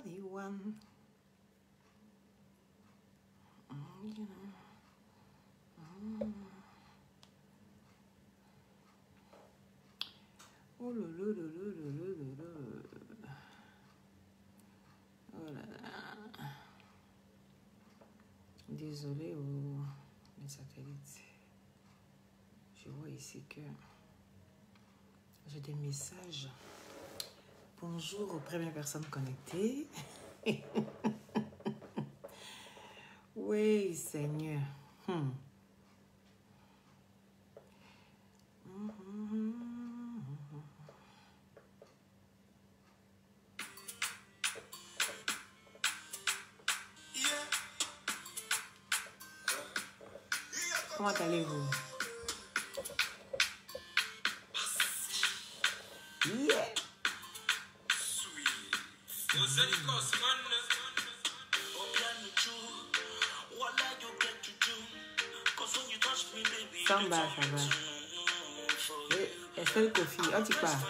only one. Oh là là là là là là là. Oh là là. Désolée aux les satellites. Je vois ici que j'ai des messages. Bonjour aux premières personnes connectées. Oui, Seigneur. Comment allez-vous? Yeah. Samba, ça va. Estelle Kofi, oh tu pars.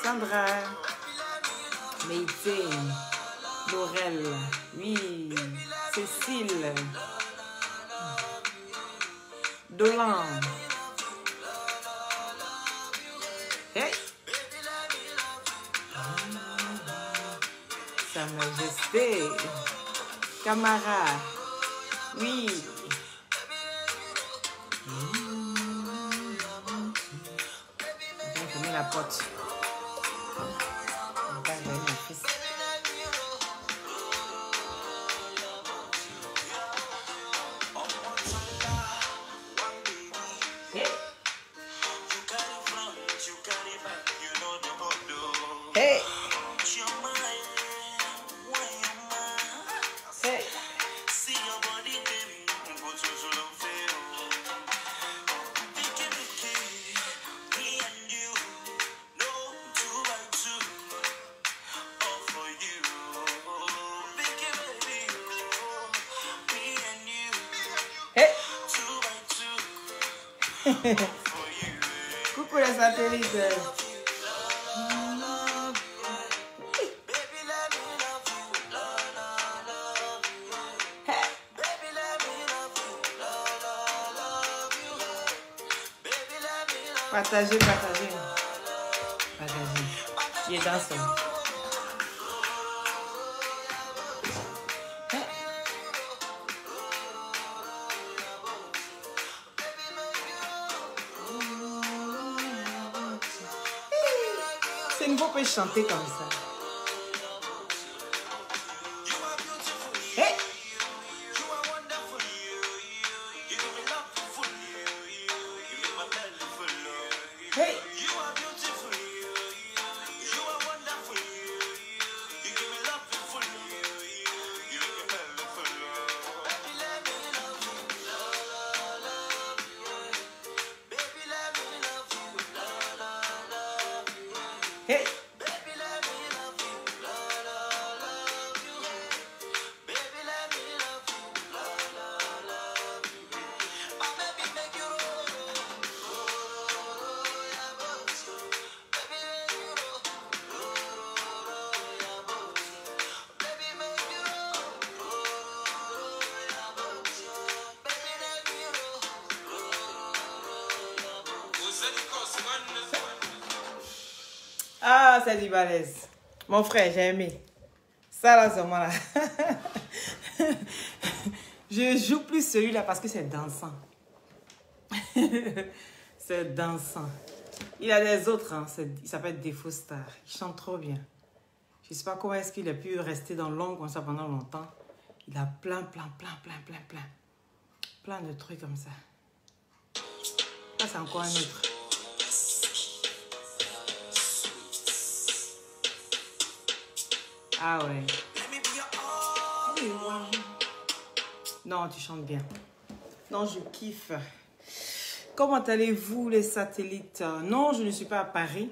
Sandra, Meïté, Laurel, oui, Cécile, Dolan, hey. Sa Majesté, Camara, oui. Je mets la porte. Coucou les satellites. Partagez, partagez. Partagez. Il est dans son. C'est une fois que je chanter comme ça. Hey! Hey! Hey! Ah, c'est du balèze. Mon frère, j'ai aimé. Ça là, c'est moi là. Je joue plus celui-là parce que c'est dansant. C'est dansant. Il y a des autres, hein. Il s'appelle Défaut Star. Il chante trop bien. Je ne sais pas comment est-ce qu'il a pu rester dans l'ombre comme ça pendant longtemps. Il a plein de trucs comme ça. Ça, c'est encore un autre. Ah ouais. Non, tu chantes bien. Non, je kiffe. Comment allez-vous les satellites? Non, je ne suis pas à Paris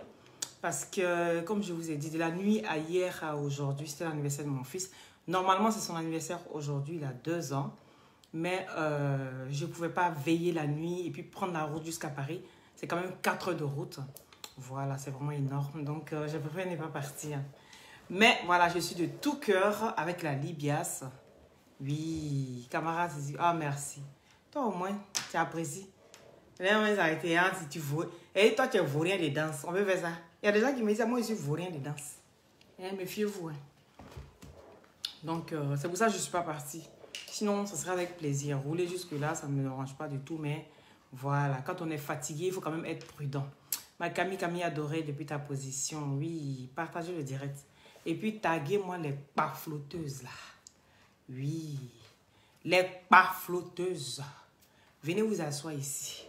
parce que, comme je vous ai dit, de la nuit à hier à aujourd'hui, c'était l'anniversaire de mon fils. Normalement, c'est son anniversaire aujourd'hui, il a 2 ans. Mais je ne pouvais pas veiller la nuit et puis prendre la route jusqu'à Paris. C'est quand même 4 heures de route. Voilà, c'est vraiment énorme. Donc, je préfère ne pas partir. Mais voilà, je suis de tout cœur avec la Libias. Oui, camarade, ah merci. Toi au moins, tu apprécies. Les gens ont arrêté, hein, si tu veux. Et toi, tu es vaurien de danse. On peut faire ça. Il y a des gens qui me disent, moi, je suis vaurien de danse. Eh, méfiez-vous. Hein. Donc, c'est pour ça que je ne suis pas partie. Sinon, ce sera avec plaisir. Rouler jusque-là, ça ne me dérange pas du tout. Mais voilà, quand on est fatigué, il faut quand même être prudent. Ma Camille adoré depuis ta position. Oui, partagez le direct. Et puis, taguez-moi les pas flotteuses là. Oui, les pas flotteuses. Venez vous asseoir ici.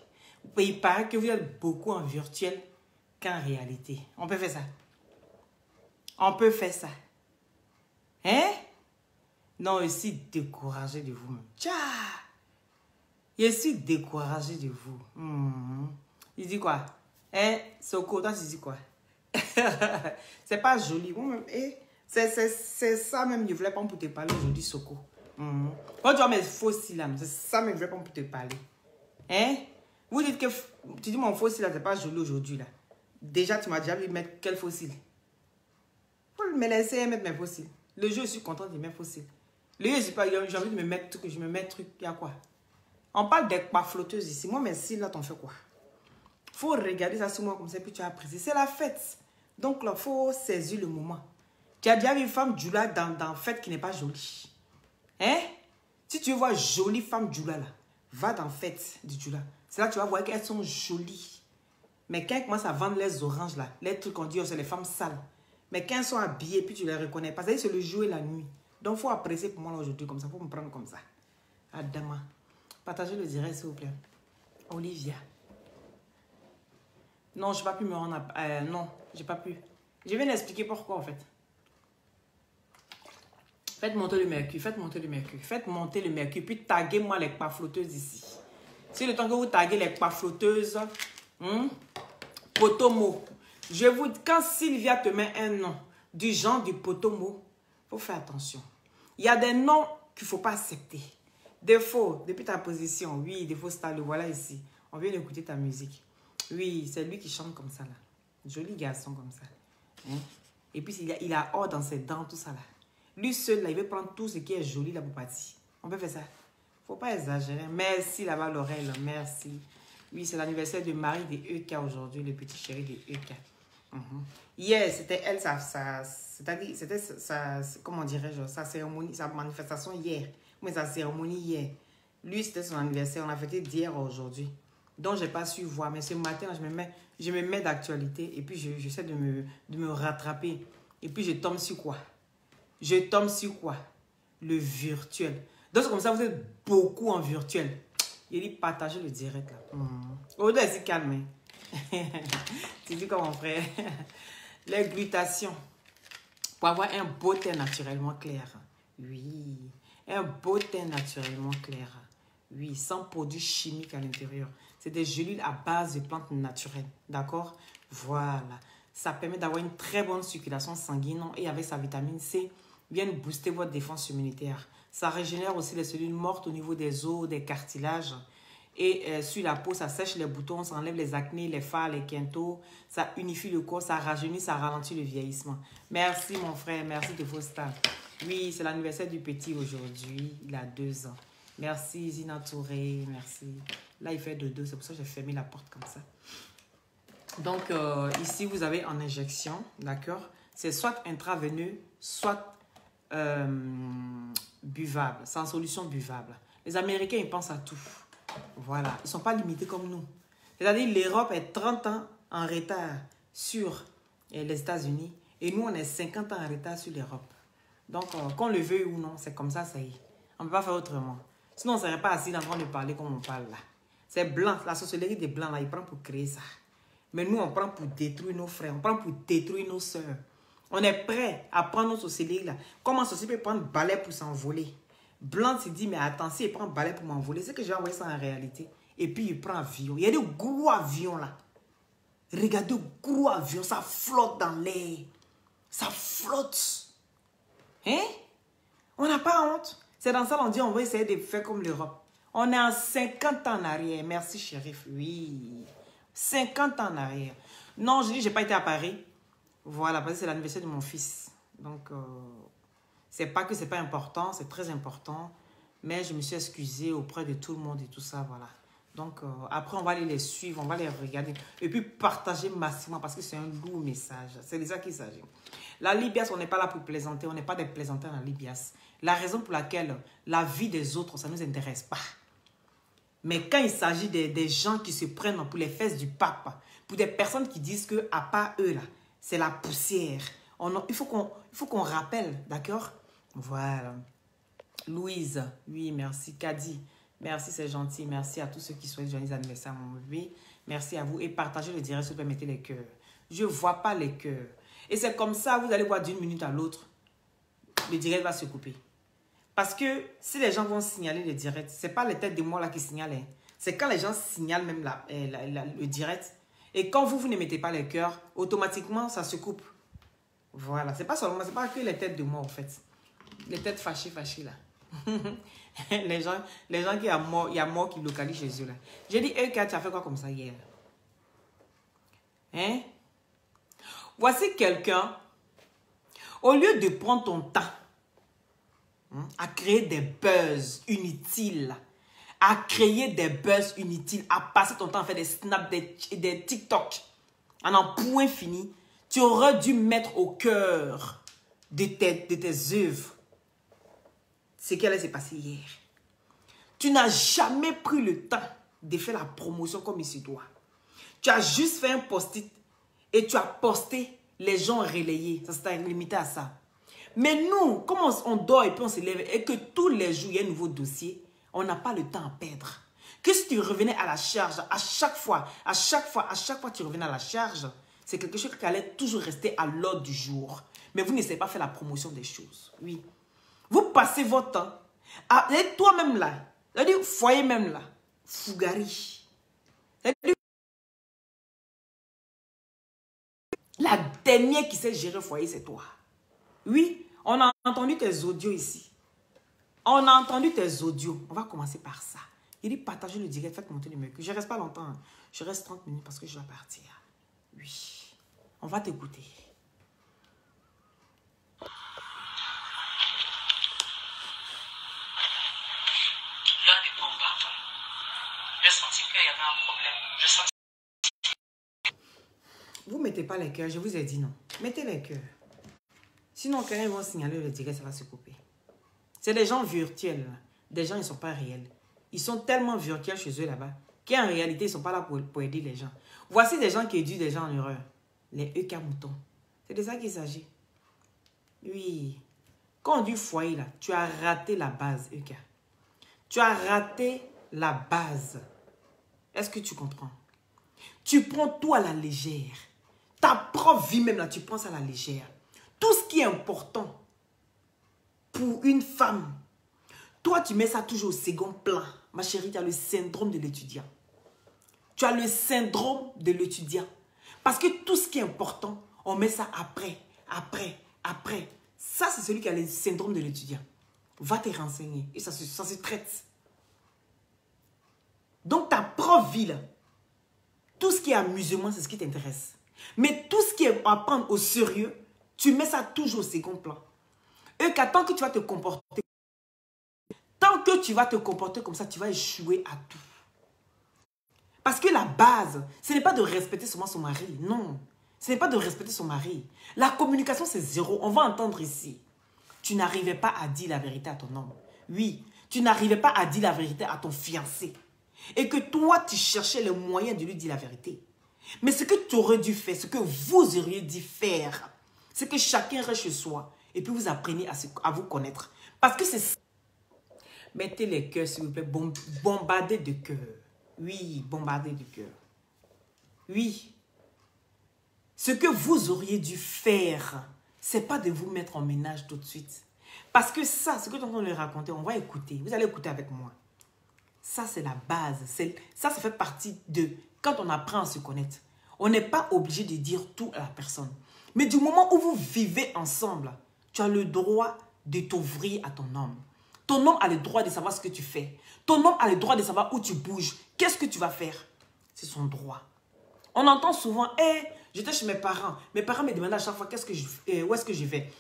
Il paraît que vous êtes beaucoup en virtuel qu'en réalité. On peut faire ça. On peut faire ça. Hein? Non, je suis découragé de vous. Tcha! Je suis découragé de vous. Il dit quoi? Hein? Soko, toi, tu dis quoi? C'est pas joli. C'est ça même, je voulais pas pour te parler aujourd'hui, Soko. Quand tu vois mes faux cils là, c'est ça même, je voulais pas pour te parler. Hein? Vous dites que tu dis mon faux cils là, c'est pas joli aujourd'hui là. Déjà, tu m'as déjà vu mettre quel faux cils? Faut me laisser mettre mes faux cils. Le jeu, je suis content de mes faux cils. Le jeu, j'ai envie de me mettre truc, je me mets truc, il y a quoi? On parle des pas flotteuses ici. Moi, mes cils là, t'en fais quoi? Faut regarder ça sur moi comme ça, puis tu as apprécié. C'est la fête. Donc là, faut saisir le moment. Tu as déjà vu une femme djoula dans fête qui n'est pas jolie. Hein? Si tu veux voir jolie femme djoula là, va dans fête du djoula. C'est là que tu vas voir qu'elles sont jolies. Mais quand elles commencent à vendre les oranges là, les trucs qu'on dit, oh, c'est les femmes sales. Mais quand elles sont habillées, puis tu les reconnais pas. C'est le jour et la nuit. Donc, il faut apprécier pour moi aujourd'hui comme ça. Il faut me prendre comme ça. Adama. Partagez le direct, s'il vous plaît. Olivia. Non, je n'ai pas pu me rendre à... non, j'ai pas pu. Je vais l'expliquer pourquoi, en fait. Faites monter le mercure, faites monter le mercure. Faites monter le mercure, puis taguez-moi les pas flotteuses ici. Si le temps que vous taguez les pas flotteuses, Potomo. Je vous dis, quand Sylvia te met un nom du genre du Potomo, il faut faire attention. Il y a des noms qu'il ne faut pas accepter. Défaut, depuis ta position, oui, défaut star, le voilà ici. On vient d'écouter ta musique. Oui, c'est lui qui chante comme ça là. Joli garçon comme ça. Hein? Et puis il a or dans ses dents, tout ça là. Lui seul là, il veut prendre tout ce qui est joli là pour partir. On peut faire ça. Faut pas exagérer. Merci là-bas Laurel, merci. Oui, c'est l'anniversaire de Marie de EK aujourd'hui, le petit chéri de EK. Hier, c'était elle, c'est-à-dire, c'était sa, comment dirais-je, sa cérémonie, sa manifestation hier. Mais sa cérémonie hier. Lui, c'était son anniversaire. On a fêté d'hier à aujourd'hui. Donc, je n'ai pas su voir. Mais ce matin, je me mets d'actualité. Et puis, j'essaie de me rattraper. Et puis, je tombe sur quoi? Je tombe sur quoi? Le virtuel. Donc, c'est comme ça, vous êtes beaucoup en virtuel. Il dit, partagez le direct. Aujourd'hui, c'est calme. Tu dis comme mon frère. Les glutations. Pour avoir un beau teint naturellement clair. Oui. Un beau teint naturellement clair. Oui, sans produits chimiques à l'intérieur. C'est des gélules à base de plantes naturelles. D'accord? Voilà. Ça permet d'avoir une très bonne circulation sanguine. Et avec sa vitamine C, vient booster votre défense immunitaire. Ça régénère aussi les cellules mortes au niveau des os, des cartilages. Et sur la peau, ça sèche les boutons, ça enlève les acnés, les fards, les quintos. Ça unifie le corps, ça rajeunit, ça ralentit le vieillissement. Merci mon frère, merci de vos stars. Oui, c'est l'anniversaire du petit aujourd'hui. Il a 2 ans. Merci Zina Touré, merci. Là, il fait dodo, c'est pour ça que j'ai fermé la porte comme ça. Donc, ici, vous avez en injection, d'accord? C'est soit intraveineux, soit buvable. C'est en solution buvable. Les Américains, ils pensent à tout. Voilà, ils ne sont pas limités comme nous. C'est-à-dire l'Europe est 30 ans en retard sur les États-Unis et nous, on est 50 ans en retard sur l'Europe. Donc, qu'on le veuille ou non, c'est comme ça, ça y est. On ne peut pas faire autrement. Sinon, on ne serait pas assis en train de parler comme on parle là. C'est blanc, la sorcellerie des blancs là, ils prennent pour créer ça. Mais nous, on prend pour détruire nos frères, on prend pour détruire nos sœurs. On est prêt à prendre nos sorcelleries là. Comment un sorcier peut prendre balai pour s'envoler? Blanc se dit, mais attends, si il prend balai pour m'envoler, c'est que j'ai envoyé ça en réalité. et puis il prend avion. Il y a des gros avions là. Regardez, gros avions, ça flotte dans l'air. Ça flotte. Hein? On n'a pas honte. C'est dans ça qu'on dit on va essayer de faire comme l'Europe. On est en 50 ans en arrière. Merci, shérif. Oui. 50 ans en arrière. Non, je dis, je n'ai pas été à Paris. Voilà, parce que c'est l'anniversaire de mon fils. Donc, c'est pas que c'est pas important, c'est très important. Mais je me suis excusée auprès de tout le monde et tout ça, voilà. Donc, après, on va aller les suivre, on va les regarder. Et puis, partager massivement parce que c'est un lourd message. C'est de ça qu'il s'agit. La Libias, on n'est pas là pour plaisanter. On n'est pas des plaisanteurs dans la Libias. La raison pour laquelle la vie des autres, ça ne nous intéresse pas. Mais quand il s'agit des gens qui se prennent pour les fesses du pape, pour des personnes qui disent que à part eux, là, c'est la poussière. Il faut qu'on rappelle, d'accord? Voilà. Louise, oui, merci. Kadi, merci, c'est gentil. Merci à tous ceux qui souhaitent joyeux anniversaire à mon bébé. Merci à vous. Et partagez le direct, s'il vous plaît, mettez les cœurs. Je ne vois pas les cœurs. Et c'est comme ça, vous allez voir d'une minute à l'autre, le direct va se couper. Parce que si les gens vont signaler le direct, ce n'est pas les têtes de moi là qui signalent. Hein. C'est quand les gens signalent même le direct. Et quand vous ne mettez pas les cœurs, automatiquement, ça se coupe. Voilà. C'est pas seulement, c'est pas que les têtes de moi, en fait. Les têtes fâchées là. les gens qui a mort, il y a mort qui localise chez eux là. J'ai dit, hey, tu as fait quoi comme ça hier? Hein? Voici quelqu'un, au lieu de prendre ton temps à créer des buzz inutiles, à passer ton temps à faire des snaps, des TikTok, en un point fini, tu aurais dû mettre au cœur de tes œuvres ce qui allait se passer hier. Tu n'as jamais pris le temps de faire la promotion comme il se doit. Tu as juste fait un post-it et tu as posté, les gens relayés. Ça s'est limité à ça. Mais nous, comme on dort et puis on se lève et que tous les jours il y a un nouveau dossier, on n'a pas le temps à perdre. Que si tu revenais à la charge, à chaque fois tu revenais à la charge, c'est quelque chose qui allait toujours rester à l'ordre du jour. Mais vous n'essayez pas faire la promotion des choses. Oui. Vous passez votre temps. Et toi-même là, c'est-à-dire foyer même là, Fougari. La dernière qui sait gérer le foyer, c'est toi. Oui, on a entendu tes audios ici. On a entendu tes audios. On va commencer par ça. Il dit partagez le direct, faites monter le mercure. Je ne reste pas longtemps. Je reste 30 minutes parce que je dois partir. Oui. On va t'écouter. J'ai senti qu'il y avait un problème. Vous ne mettez pas les cœurs, je vous ai dit non. Mettez les cœurs. Sinon, quand ils vont signaler le direct, ça va se couper. C'est des gens virtuels. Des gens, ils ne sont pas réels. Ils sont tellement virtuels chez eux là-bas qu'en réalité, ils ne sont pas là pour aider les gens. Voici des gens qui éduquent des gens en erreur. Les EK moutons. C'est de ça qu'il s'agit. Oui. Quand on dit foyer là, tu as raté la base, EK. Tu as raté la base. Est-ce que tu comprends? Tu prends tout à la légère. Ta propre vie même là, tu prends ça à la légère. Tout ce qui est important pour une femme, toi tu mets ça toujours au second plan. Ma chérie, tu as le syndrome de l'étudiant. Tu as le syndrome de l'étudiant. Parce que tout ce qui est important, on met ça après. Ça, c'est celui qui a le syndrome de l'étudiant. Va te renseigner et ça se traite. Donc ta propre vie là, tout ce qui est amusement, c'est ce qui t'intéresse. Mais tout ce qui est à prendre au sérieux, tu mets ça toujours au second plan. Et tant que tu vas te comporter, comme ça, tu vas échouer à tout. Parce que la base, ce n'est pas de respecter seulement son mari. Non, ce n'est pas de respecter son mari. La communication, c'est zéro. On va entendre ici. Tu n'arrivais pas à dire la vérité à ton homme. Oui, tu n'arrivais pas à dire la vérité à ton fiancé. Et que toi, tu cherchais le moyen de lui dire la vérité. Mais ce que tu aurais dû faire, ce que vous auriez dû faire, c'est que chacun reste chez soi. Et puis vous appreniez à vous connaître. Parce que c'est ça. Mettez les cœurs, s'il vous plaît. Bombardez de cœurs. Oui, bombardez de cœurs. Oui. Ce que vous auriez dû faire, c'est pas de vous mettre en ménage tout de suite. Parce que ça, ce que tu es en train de raconter, on va écouter. Vous allez écouter avec moi. Ça, c'est la base. Ça fait partie de... Quand on apprend à se connaître, on n'est pas obligé de dire tout à la personne. Mais du moment où vous vivez ensemble, tu as le droit de t'ouvrir à ton homme. Ton homme a le droit de savoir ce que tu fais. Ton homme a le droit de savoir où tu bouges. Qu'est-ce que tu vas faire? C'est son droit. On entend souvent, j'étais chez mes parents. Mes parents me demandaient à chaque fois où est-ce que je vais.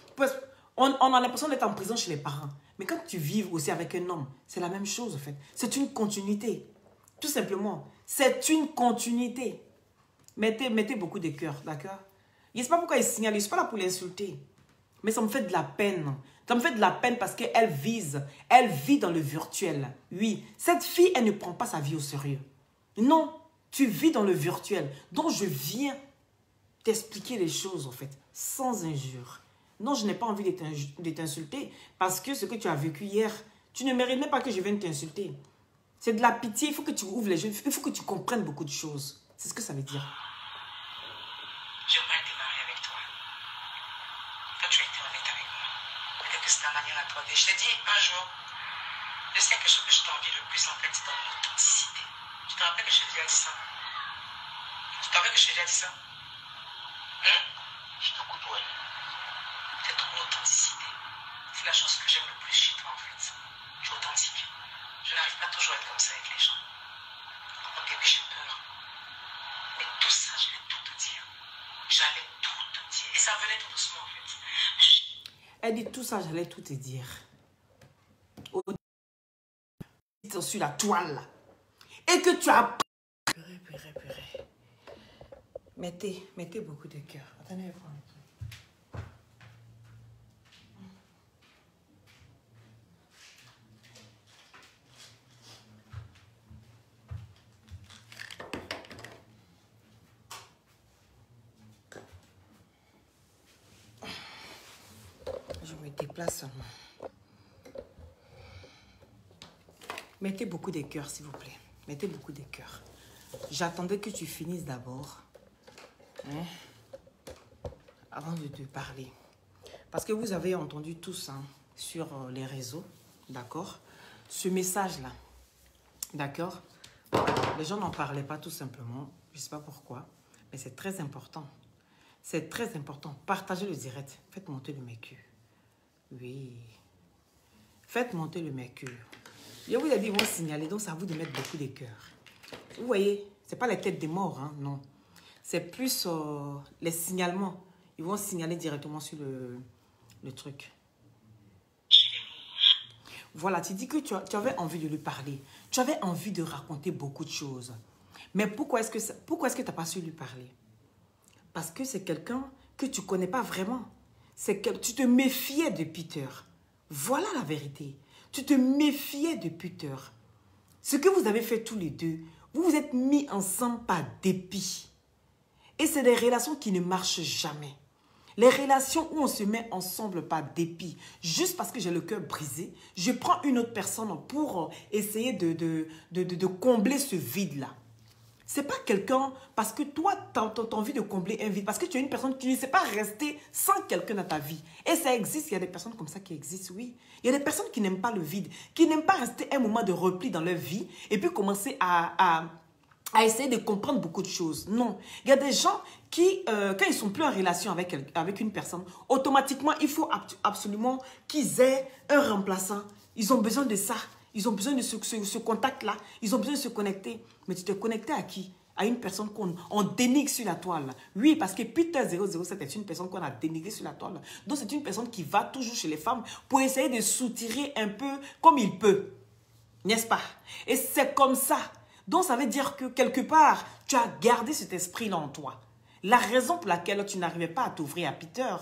On a l'impression d'être en prison chez les parents. Mais quand tu vis aussi avec un homme, c'est la même chose en fait. C'est une continuité. Tout simplement. C'est une continuité. Mettez beaucoup de cœur, d'accord? Je ne sais pas pourquoi il signale. Je ne suis pas là pour l'insulter. Mais ça me fait de la peine. Ça me fait de la peine parce qu'elle vit dans le virtuel. Oui, cette fille, elle ne prend pas sa vie au sérieux. Non, tu vis dans le virtuel. Donc, je viens t'expliquer les choses, en fait, sans injure. Non, je n'ai pas envie de t'insulter parce que ce que tu as vécu hier, tu ne mérites même pas que je vienne t'insulter. C'est de la pitié. Il faut que tu ouvres les yeux. Il faut que tu comprennes beaucoup de choses. C'est ce que ça veut dire. J'aimerais démarrer avec toi. Toi, tu as été honnête avec moi. Peut-être que c'est ta manière à toi. Je t'ai dit un jour, je sais que ce que je t'envie le plus, en fait, c'est ton authenticité. Tu te rappelles que je t'ai déjà dit ça? Tu te rappelles que je t'ai déjà dit ça? Hein? Je t'écoute, ouais. C'est ton authenticité. C'est la chose que j'aime le plus chez toi, en fait. Tu es authentique. Je n'arrive pas toujours à être comme ça avec les gens. Au début, j'ai peur. Mais tout ça, je vais tout te dire. J'allais tout te dire. Et ça venait tout doucement, en fait. Elle dit tout ça, j'allais tout te dire. Sur la toile. Et que tu as... Purée. Mettez beaucoup de cœur. Attendez, je vais prendre un truc. Je me déplace seulement. Mettez beaucoup de cœur, s'il vous plaît. Mettez beaucoup de cœur. J'attendais que tu finisses d'abord. Hein, avant de te parler. Parce que vous avez entendu tous sur les réseaux. D'accord? Ce message-là. D'accord? Les gens n'en parlaient pas tout simplement. Je ne sais pas pourquoi. Mais c'est très important. C'est très important. Partagez le direct. Faites monter le mercure. Oui. Faites monter le mercure. Je vous ai dit, ils vont signaler. Donc, c'est à vous de mettre beaucoup de cœur. Vous voyez, ce n'est pas la tête des morts. Hein, non. C'est plus les signalements. Ils vont signaler directement sur le truc. Voilà, tu dis que tu avais envie de lui parler. Tu avais envie de raconter beaucoup de choses. Mais pourquoi est-ce que tu n'as pas su lui parler? Parce que c'est quelqu'un que tu ne connais pas vraiment. Tu te méfiais de Peter. Voilà la vérité. Tu te méfiais de Peter. Ce que vous avez fait tous les deux, vous vous êtes mis ensemble par dépit. Et c'est des relations qui ne marchent jamais. Les relations où on se met ensemble par dépit, juste parce que j'ai le cœur brisé, je prends une autre personne pour essayer de combler ce vide-là. C'est pas quelqu'un, parce que toi, tu as envie de combler un vide, parce que tu es une personne qui ne sait pas rester sans quelqu'un dans ta vie. Et ça existe, il y a des personnes comme ça qui existent, oui. Il y a des personnes qui n'aiment pas le vide, qui n'aiment pas rester un moment de repli dans leur vie, et puis commencer à essayer de comprendre beaucoup de choses. Non. Il y a des gens qui, quand ils sont plus en relation avec une personne, automatiquement, il faut absolument qu'ils aient un remplaçant. Ils ont besoin de ça. Ils ont besoin de ce contact-là. Ils ont besoin de se connecter. Mais tu te connectais à qui? À une personne qu'on dénigre sur la toile. Oui, parce que Peter 007 est une personne qu'on a dénigrée sur la toile. Donc, c'est une personne qui va toujours chez les femmes pour essayer de soutirer un peu comme il peut. N'est-ce pas? Et c'est comme ça. Donc, ça veut dire que quelque part, tu as gardé cet esprit-là en toi. La raison pour laquelle tu n'arrivais pas à t'ouvrir à Peter,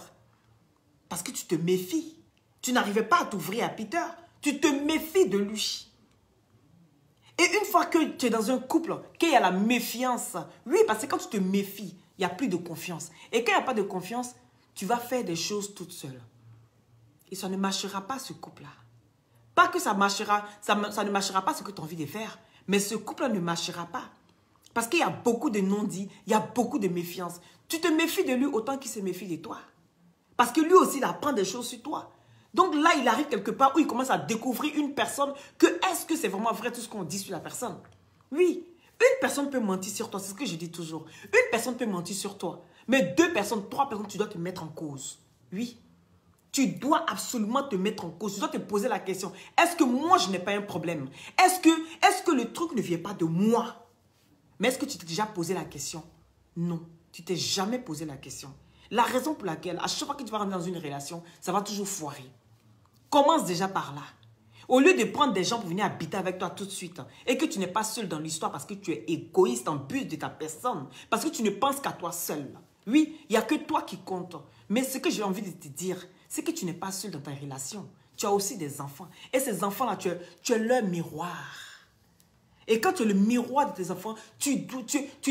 parce que tu te méfies. Tu n'arrivais pas à t'ouvrir à Peter. Tu te méfies de lui. Et une fois que tu es dans un couple, qu'il y a la méfiance, oui, parce que quand tu te méfies, il n'y a plus de confiance. Et quand il n'y a pas de confiance, tu vas faire des choses toute seule. Et ça ne marchera pas, ce couple-là. Pas que ça marchera, ça ne marchera pas ce que tu as envie de faire, mais ce couple ne marchera pas. Parce qu'il y a beaucoup de non-dits, il y a beaucoup de méfiance. Tu te méfies de lui autant qu'il se méfie de toi. Parce que lui aussi, il apprend des choses sur toi. Donc là, il arrive quelque part où il commence à découvrir une personne que est-ce que c'est vraiment vrai tout ce qu'on dit sur la personne? Oui, une personne peut mentir sur toi, c'est ce que je dis toujours. Une personne peut mentir sur toi, mais 2 personnes, 3 personnes, tu dois te mettre en cause. Oui, tu dois absolument te mettre en cause. Tu dois te poser la question, est-ce que moi, je n'ai pas un problème? Est-ce que le truc ne vient pas de moi? Mais est-ce que tu t'es déjà posé la question? Non, tu t'es jamais posé la question. La raison pour laquelle, à chaque fois que tu vas rentrer dans une relation, ça va toujours foirer. Commence déjà par là. Au lieu de prendre des gens pour venir habiter avec toi tout de suite et que tu n'es pas seul dans l'histoire parce que tu es égoïste en but de ta personne, parce que tu ne penses qu'à toi seul. Oui, il n'y a que toi qui compte. Mais ce que j'ai envie de te dire, c'est que tu n'es pas seul dans ta relation. Tu as aussi des enfants. Et ces enfants-là, tu es leur miroir. Et quand tu es le miroir de tes enfants, tu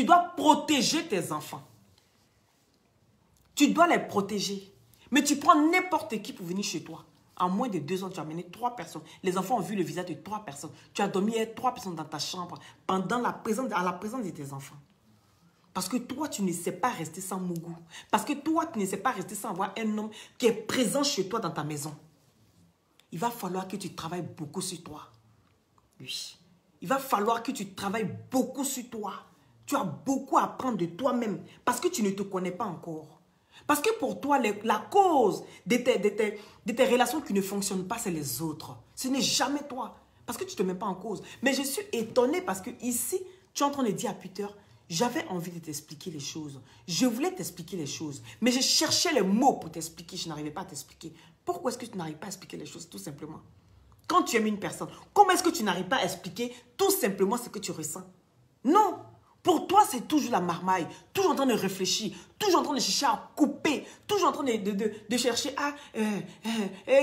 dois protéger tes enfants. Tu dois les protéger. Mais tu prends n'importe qui pour venir chez toi. En moins de 2 ans, tu as amené 3 personnes. Les enfants ont vu le visage de 3 personnes. Tu as dormi avec 3 personnes dans ta chambre à la présence de tes enfants. Parce que toi, tu ne sais pas rester sans Mougou. Parce que toi, tu ne sais pas rester sans avoir un homme qui est présent chez toi dans ta maison. Il va falloir que tu travailles beaucoup sur toi. Oui. Il va falloir que tu travailles beaucoup sur toi. Tu as beaucoup à apprendre de toi-même parce que tu ne te connais pas encore. Parce que pour toi, la cause de tes relations qui ne fonctionnent pas, c'est les autres. Ce n'est jamais toi. Parce que tu ne te mets pas en cause. Mais je suis étonnée parce que ici, tu es en train de dire à Peter, j'avais envie de t'expliquer les choses. Je voulais t'expliquer les choses. Mais je cherchais les mots pour t'expliquer. Je n'arrivais pas à t'expliquer. Pourquoi est-ce que tu n'arrives pas à expliquer les choses tout simplement? Quand tu aimes une personne, comment est-ce que tu n'arrives pas à expliquer tout simplement ce que tu ressens? Non. Pour toi, c'est toujours la marmaille, toujours en train de réfléchir, toujours en train de chercher à couper, toujours en train de chercher à,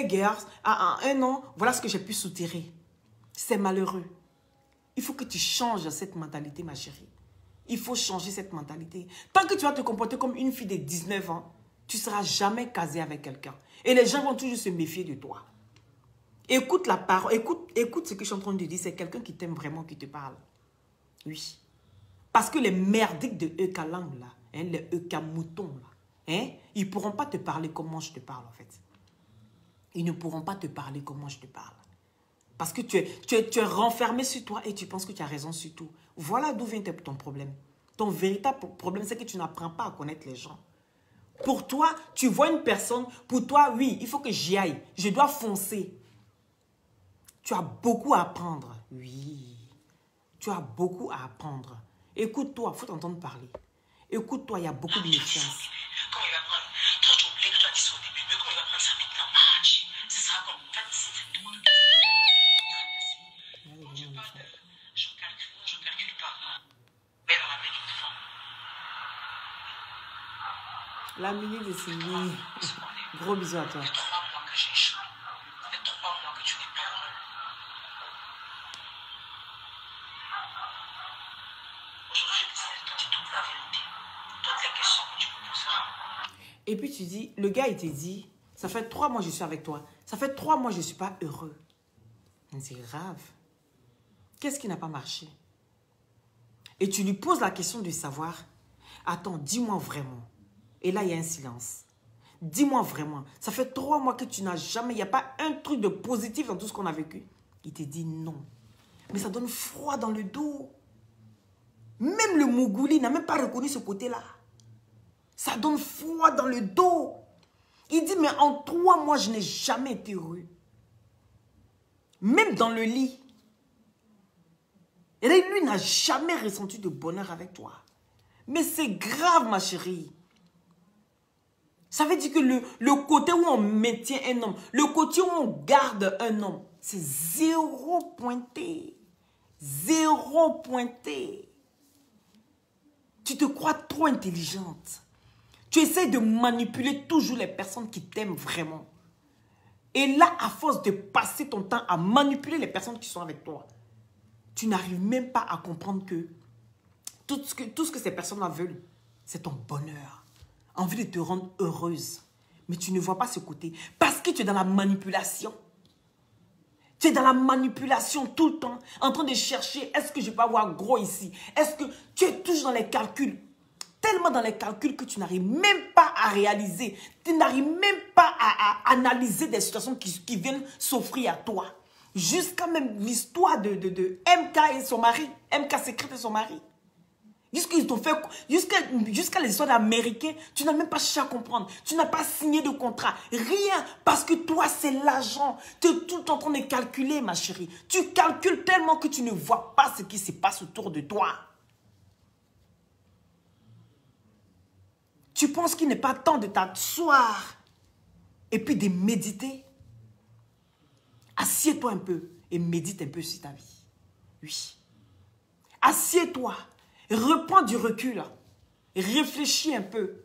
girls, non, voilà ce que j'ai pu soutirer. C'est malheureux. Il faut que tu changes cette mentalité, ma chérie. Il faut changer cette mentalité. Tant que tu vas te comporter comme une fille de 19 ans, tu ne seras jamais casée avec quelqu'un. Et les gens vont toujours se méfier de toi. Écoute la parole, écoute ce que je suis en train de dire, c'est quelqu'un qui t'aime vraiment, qui te parle. Oui. Parce que les merdiques de Eukalang, là, les Eukamoutons, là, ils ne pourront pas te parler comment je te parle, en fait. Ils ne pourront pas te parler comment je te parle. Parce que tu es renfermé sur toi et tu penses que tu as raison sur tout. Voilà d'où vient ton problème. Ton véritable problème, c'est que tu n'apprends pas à connaître les gens. Pour toi, tu vois une personne, pour toi, oui, il faut que j'y aille. Je dois foncer. Tu as beaucoup à apprendre. Oui. Tu as beaucoup à apprendre. Écoute-toi, il faut t'entendre parler. Écoute-toi, il y a beaucoup de méfiance. Comment il va prendre? Toi, tu oublies que tu as dit ça au début, mais comment il va prendre ça maintenant? Ah, ça sera comme. En fait, c'est toi. Quand tu parles de. Je calcule pas. Mais dans la vie d'une femme. La minute de Sylvie. Gros bisous à toi. Ça fait 3 mois que j'ai échoué. Ça fait 3 mois que tu n'es pas heureux. Aujourd'hui, je décide de te dire toute la vérité. Toutes les questions que tu me poseras. Et puis tu dis, le gars il te dit, ça fait 3 mois que je suis avec toi. Ça fait 3 mois que je ne suis pas heureux. C'est grave. Qu'est-ce qui n'a pas marché? Et tu lui poses la question de savoir, attends, dis-moi vraiment. Et là, il y a un silence. Dis-moi vraiment. Ça fait 3 mois que tu n'as jamais, il n'y a pas un truc de positif dans tout ce qu'on a vécu. Il te dit non. Mais ça donne froid dans le dos. Même le Mougouli n'a même pas reconnu ce côté-là. Ça donne froid dans le dos. Il dit, mais en 3 mois, je n'ai jamais été heureux. Même dans le lit. Et là, lui n'a jamais ressenti de bonheur avec toi. Mais c'est grave, ma chérie. Ça veut dire que le côté où on maintient un homme, le côté où on garde un homme, c'est 0 pointé. 0 pointé. Tu te crois trop intelligente. Tu essaies de manipuler toujours les personnes qui t'aiment vraiment. Et là, à force de passer ton temps à manipuler les personnes qui sont avec toi, tu n'arrives même pas à comprendre que tout ce que ces personnes-là veulent, c'est ton bonheur. Envie de te rendre heureuse. Mais tu ne vois pas ce côté. Parce que tu es dans la manipulation. Tu es dans la manipulation tout le temps. En train de chercher, est-ce que je peux avoir gros ici? Est-ce que tu es toujours dans les calculs? tellement dans les calculs que tu n'arrives même pas à réaliser. Tu n'arrives même pas à analyser des situations qui viennent s'offrir à toi. Jusqu'à même l'histoire de MK et son mari. MK Secret et son mari. Jusqu'à les histoires d'Américains, tu n'as même pas cherché à comprendre. Tu n'as pas signé de contrat. Rien. Parce que toi, c'est l'argent. Tu es tout le temps en train de calculer, ma chérie. Tu calcules tellement que tu ne vois pas ce qui se passe autour de toi. Tu penses qu'il n'est pas temps de t'asseoir et puis de méditer. Assieds-toi un peu et médite un peu sur ta vie. Oui. Assieds-toi. Reprends du recul. Réfléchis un peu.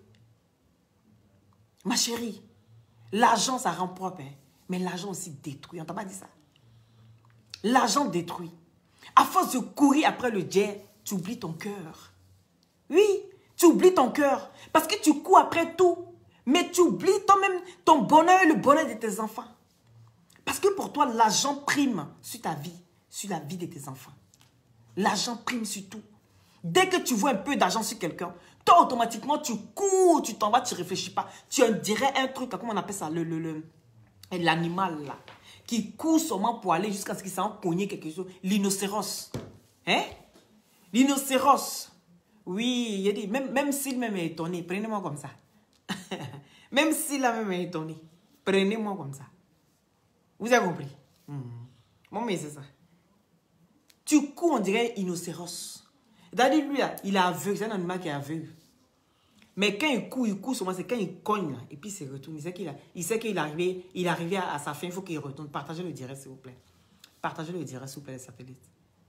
Ma chérie, l'argent, ça rend propre. Hein? Mais l'argent aussi détruit. On t'a pas dit ça? L'argent détruit. À force de courir après le jet, tu oublies ton cœur. Oui, tu oublies ton cœur. Parce que tu cours après tout. Mais tu oublies toi-même ton bonheur et le bonheur de tes enfants. Parce que pour toi, l'argent prime sur ta vie, sur la vie de tes enfants. L'argent prime sur tout. Dès que tu vois un peu d'argent sur quelqu'un, toi, automatiquement, tu cours, tu t'en vas, tu ne réfléchis pas. Tu dirais un truc, comment on appelle ça, l'animal, là, qui court seulement pour aller jusqu'à ce qu'il s'en cogne quelque chose. L'innocéros. Hein? L'innocéros. Oui, il dit, même s'il même est étonné, prenez-moi comme ça. Même s'il a même est étonné, prenez-moi comme ça. Vous avez compris? Bon, mais c'est ça. Tu cours, on dirait innocéros. C'est-à-dire, lui, là, il est aveugle. C'est un animal qui est aveugle. Mais quand il court seulement, c'est quand il cogne, là, et puis il se retourne. Il sait qu'il est arrivé à sa fin, il faut qu'il retourne. Partagez le direct, s'il vous plaît. Partagez le direct, s'il vous plaît, les satellites.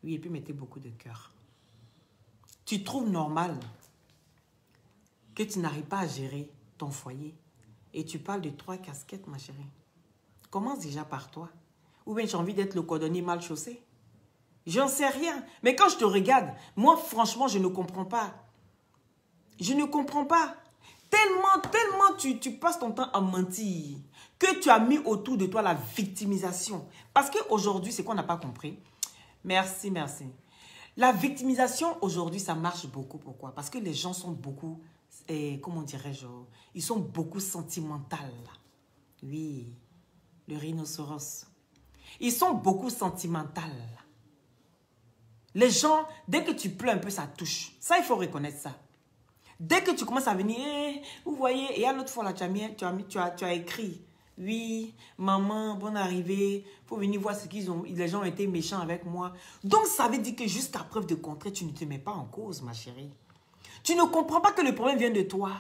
Oui, et puis mettez beaucoup de cœur. Tu trouves normal que tu n'arrives pas à gérer ton foyer et tu parles de 3 casquettes, ma chérie. Commence déjà par toi. Ou bien j'ai envie d'être le cordonnier mal chaussé. J'en sais rien. Mais quand je te regarde, moi, franchement, je ne comprends pas. Je ne comprends pas. Tellement tu passes ton temps à mentir que tu as mis autour de toi la victimisation. Parce qu'aujourd'hui, c'est qu'on n'a pas compris. Merci, merci. La victimisation, aujourd'hui, ça marche beaucoup. Pourquoi? Parce que les gens sont beaucoup, comment dirais-je, ils sont beaucoup sentimentaux. Oui, le rhinocéros. Ils sont beaucoup sentimentaux. Les gens, dès que tu pleures un peu, ça touche. Ça, il faut reconnaître ça. Dès que tu commences à venir, vous voyez, et à l'autre fois, là, tu as écrit, oui, maman, bonne arrivée, il faut venir voir ce qu'ils ont, les gens ont été méchants avec moi. Donc, ça veut dire que jusqu'à preuve de contraire, tu ne te mets pas en cause, ma chérie. Tu ne comprends pas que le problème vient de toi.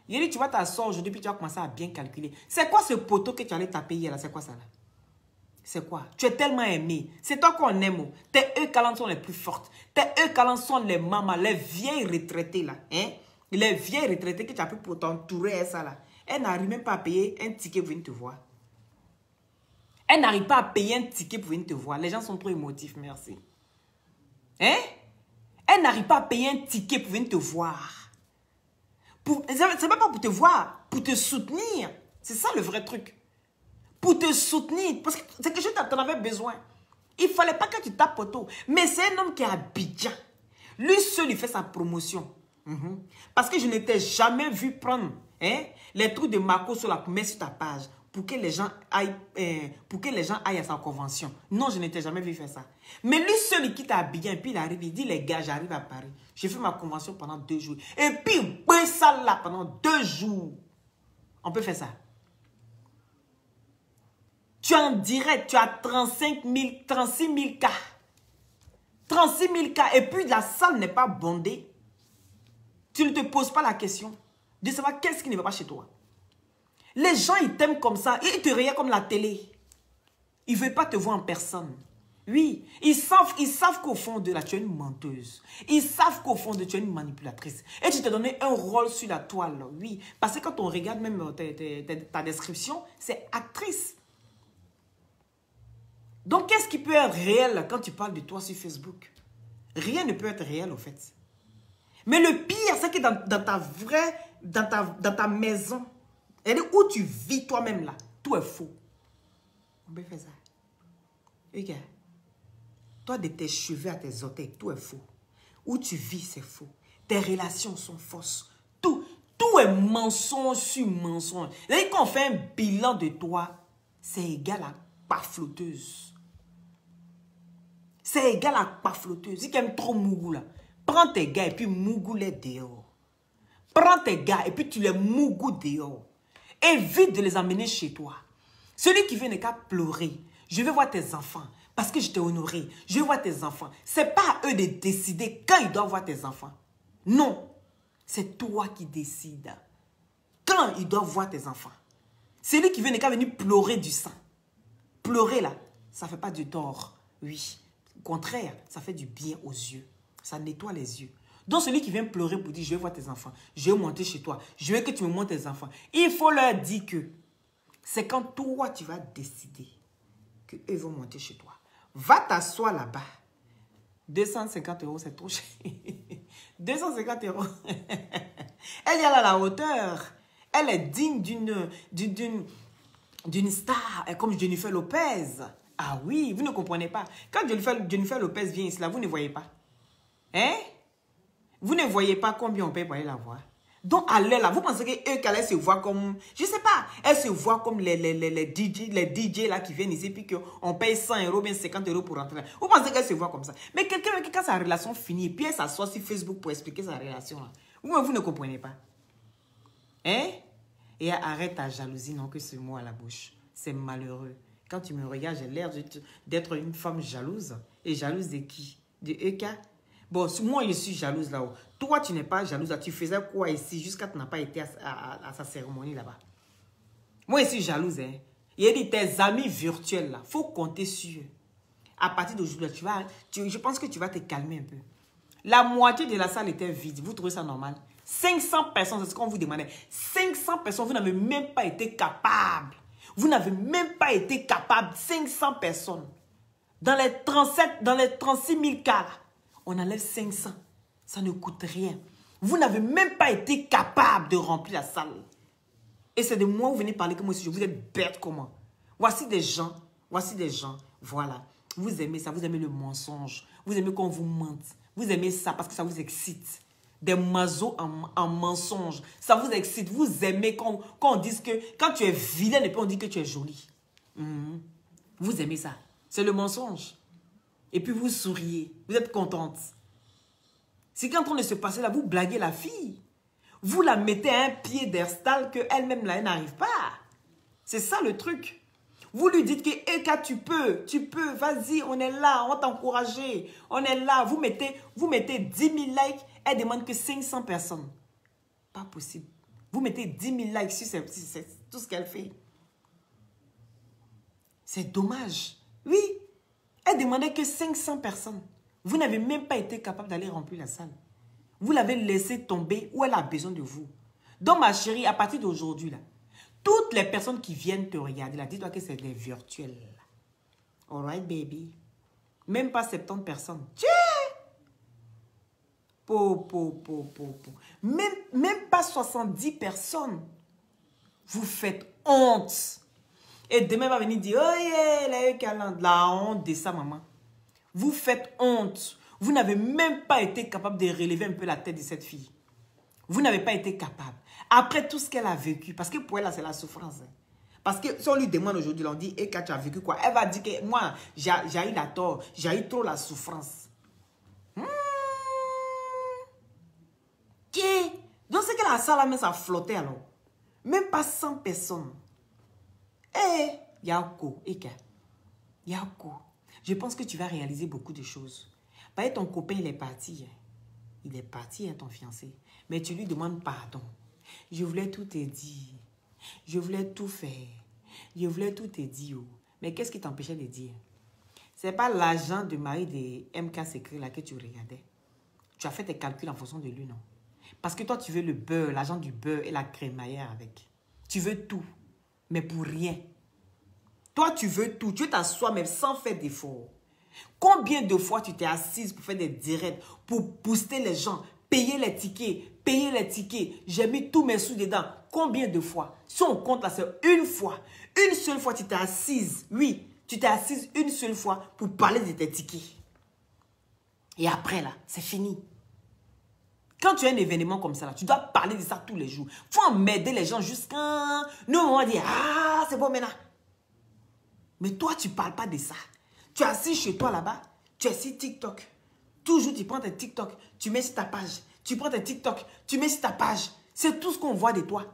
Il dit, tu vas t'asseoir aujourd'hui, puis tu vas commencer à bien calculer. C'est quoi ce poteau que tu allais taper hier, là? C'est quoi ça, là? C'est quoi? Tu es tellement aimé. C'est toi qu'on aime. Tes calantes sont les plus fortes. Tes calantes sont les mamas, les vieilles retraitées là. Hein? Les vieilles retraitées que tu as pris pour t'entourer ça là. Elles n'arrivent même pas à payer un ticket pour venir te voir. Elles n'arrivent pas à payer un ticket pour venir te voir. Les gens sont trop émotifs, merci. Hein? Elles n'arrivent pas à payer un ticket pour venir te voir. C'est même pas pour te voir, pour te soutenir. C'est ça le vrai truc. Pour te soutenir. Parce que c'est quelque chose que tu en avais besoin. Il ne fallait pas que tu tapes poteau. Mais c'est un homme qui est à Abidjan. Lui seul, il fait sa promotion. Parce que je ne t'ai jamais vu prendre les trucs de Marco sur la mettre sur ta page pour que les gens aillent, à sa convention. Non, je ne t'ai jamais vu faire ça. Mais lui seul, il quitte à Abidjan et puis il arrive, il dit, les gars, j'arrive à Paris. J'ai fait ma convention pendant 2 jours. Et puis, il ça là pendant 2 jours. On peut faire ça. Tu es en direct, tu as 36 000 cas. 36 000 cas. Et puis la salle n'est pas bondée. Tu ne te poses pas la question de savoir qu'est-ce qui ne va pas chez toi. Les gens, ils t'aiment comme ça. Ils te regardent comme la télé. Ils ne veulent pas te voir en personne. Oui, ils savent qu'au fond de là, tu es une menteuse. Ils savent qu'au fond de tu es une manipulatrice. Et tu t'es donné un rôle sur la toile. Oui, parce que quand on regarde même ta description, c'est actrice. Donc, qu'est-ce qui peut être réel quand tu parles de toi sur Facebook? Rien ne peut être réel, en fait. Mais le pire, c'est que dans ta maison, où tu vis toi-même là, tout est faux. On peut faire ça. Regarde. Toi, de tes cheveux à tes orteils, tout est faux. Où tu vis, c'est faux. Tes relations sont fausses. Tout est mensonge sur mensonge. Et quand on fait un bilan de toi, c'est égal à pafloteuse. C'est égal à pafloteuse. Si tu aimes trop Mougou là, prends tes gars et puis Mougou les dehors. Prends tes gars et puis tu les Mougou dehors. Évite de les amener chez toi. Celui qui vient n'est qu'à pleurer. Je veux voir tes enfants parce que je t'ai honoré. Je veux voir tes enfants. Ce n'est pas à eux de décider quand ils doivent voir tes enfants. Non. C'est toi qui décides. Quand ils doivent voir tes enfants. Celui qui vient n'est qu'à venir pleurer du sang. Pleurer là, ça ne fait pas du tort. Oui. Au contraire, ça fait du bien aux yeux. Ça nettoie les yeux. Donc celui qui vient pleurer pour dire, je vais voir tes enfants. Je vais monter chez toi. Je veux que tu me montres tes enfants. Il faut leur dire que c'est quand toi tu vas décider qu'eux vont monter chez toi. Va t'asseoir là-bas. 250 €, c'est trop cher. 250 €. Elle est à la hauteur. Elle est digne d'une star, comme Jennifer Lopez. Ah oui, vous ne comprenez pas. Quand Jennifer Lopez vient ici, là, vous ne voyez pas. Hein? Vous ne voyez pas combien on paye pour aller la voir. Donc, allez là, vous pensez qu'elle se voit comme... Je ne sais pas. Elle se voit comme les DJ là qui viennent ici, puis qu'on paye 100 €, bien 50 € pour rentrer là. Vous pensez qu'elle se voit comme ça. Mais quelqu'un qui, quand sa relation finit, puis elle s'assoit sur Facebook pour expliquer sa relation là. Vous ne comprenez pas. Hein? Et arrête ta jalousie, non, que ce mot à la bouche. C'est malheureux. Quand tu me regardes, j'ai l'air d'être une femme jalouse. Et jalouse de qui? De Eka? Bon, moi, je suis jalouse là-haut. Toi, tu n'es pas jalouse. Tu faisais quoi ici jusqu'à tu n'as pas été à sa cérémonie là-bas? Moi, je suis jalouse. Hein? Il a dit, tes amis virtuels là, il faut compter sur eux. À partir d'aujourd'hui, je pense que tu vas te calmer un peu. La moitié de la salle était vide. Vous trouvez ça normal? 500 personnes, c'est ce qu'on vous demandait. 500 personnes, vous n'avez même pas été capable. Vous n'avez même pas été capable. 500 personnes. Dans les 36 000 cas là, on enlève 500. Ça ne coûte rien. Vous n'avez même pas été capable de remplir la salle. Et c'est de moi où vous venez parler que moi aussi, je vous êtes bête comment. Voici des gens, voilà. Vous aimez ça, vous aimez le mensonge. Vous aimez qu'on vous mente. Vous aimez ça parce que ça vous excite. Des mazos en mensonge. Ça vous excite. Vous aimez qu'on dise que quand tu es vilaine et puis on dit que tu es jolie. Vous aimez ça. C'est le mensonge. Et puis vous souriez. Vous êtes contente. Ce qui est en train de se passer là, vous blaguez la fille. Vous la mettez à un pied d'Erstal qu'elle-même là, elle n'arrive pas. C'est ça le truc. Vous lui dites que Eka, tu peux, vas-y, on est là, on va t'encourager. On est là. Vous mettez 10 000 likes, elle demande que 500 personnes. Pas possible. Vous mettez 10 000 likes sur tout ce qu'elle fait. C'est dommage. Oui. Elle demandait que 500 personnes. Vous n'avez même pas été capable d'aller remplir la salle. Vous l'avez laissé tomber où elle a besoin de vous. Donc, ma chérie, à partir d'aujourd'hui, là, toutes les personnes qui viennent te regarder, là, dis-toi que c'est des virtuels. All right, baby. Même pas 70 personnes. Tchè! Même pas 70 personnes. Vous faites honte. Et demain, elle va venir dire, oh yeah, la honte de ça, maman. Vous faites honte. Vous n'avez même pas été capable de relever un peu la tête de cette fille. Vous n'avez pas été capable. Après tout ce qu'elle a vécu, parce que pour elle, c'est la souffrance. Hein. Parce que si on lui demande aujourd'hui, on dit, et quand tu as vécu quoi? Elle va dire que moi, j'ai eu la tort, j'ai eu trop la souffrance. Donc c'est que la salle, mais ça flottait alors. Même pas 100 personnes. Eh, Yako, Eka. Yako. Je pense que tu vas réaliser beaucoup de choses. Parce que ton copain, il est parti. Hein. Il est parti, hein, ton fiancé. Mais tu lui demandes pardon. Je voulais tout te dire. Je voulais tout faire. Je voulais tout te dire. Mais qu'est-ce qui t'empêchait de dire? Ce n'est pas l'argent de mari de MK Secret là que tu regardais. Tu as fait tes calculs en fonction de lui, non? Parce que toi, tu veux le beurre, l'argent du beurre et la crémaillère avec. Tu veux tout, mais pour rien. Toi, tu veux tout. Tu veux t'asseoir même sans faire d'effort. Combien de fois tu t'es assise pour faire des directs, pour booster les gens, payer les tickets, j'ai mis tous mes sous dedans. Combien de fois? Si on compte là, c'est une fois. Une seule fois, tu t'es assise. Oui, tu t'es assise une seule fois pour parler de tes tickets. Et après là, c'est fini. Quand tu as un événement comme ça, là, tu dois parler de ça tous les jours. Il faut emmerder les gens jusqu'à... Nous, on va dire, ah, c'est bon maintenant. Mais toi, tu ne parles pas de ça. Tu es assis chez toi là-bas, tu es sur TikTok. Toujours, tu prends tes TikTok, tu mets sur ta page. Tu prends tes TikTok, tu mets sur ta page. C'est tout ce qu'on voit de toi.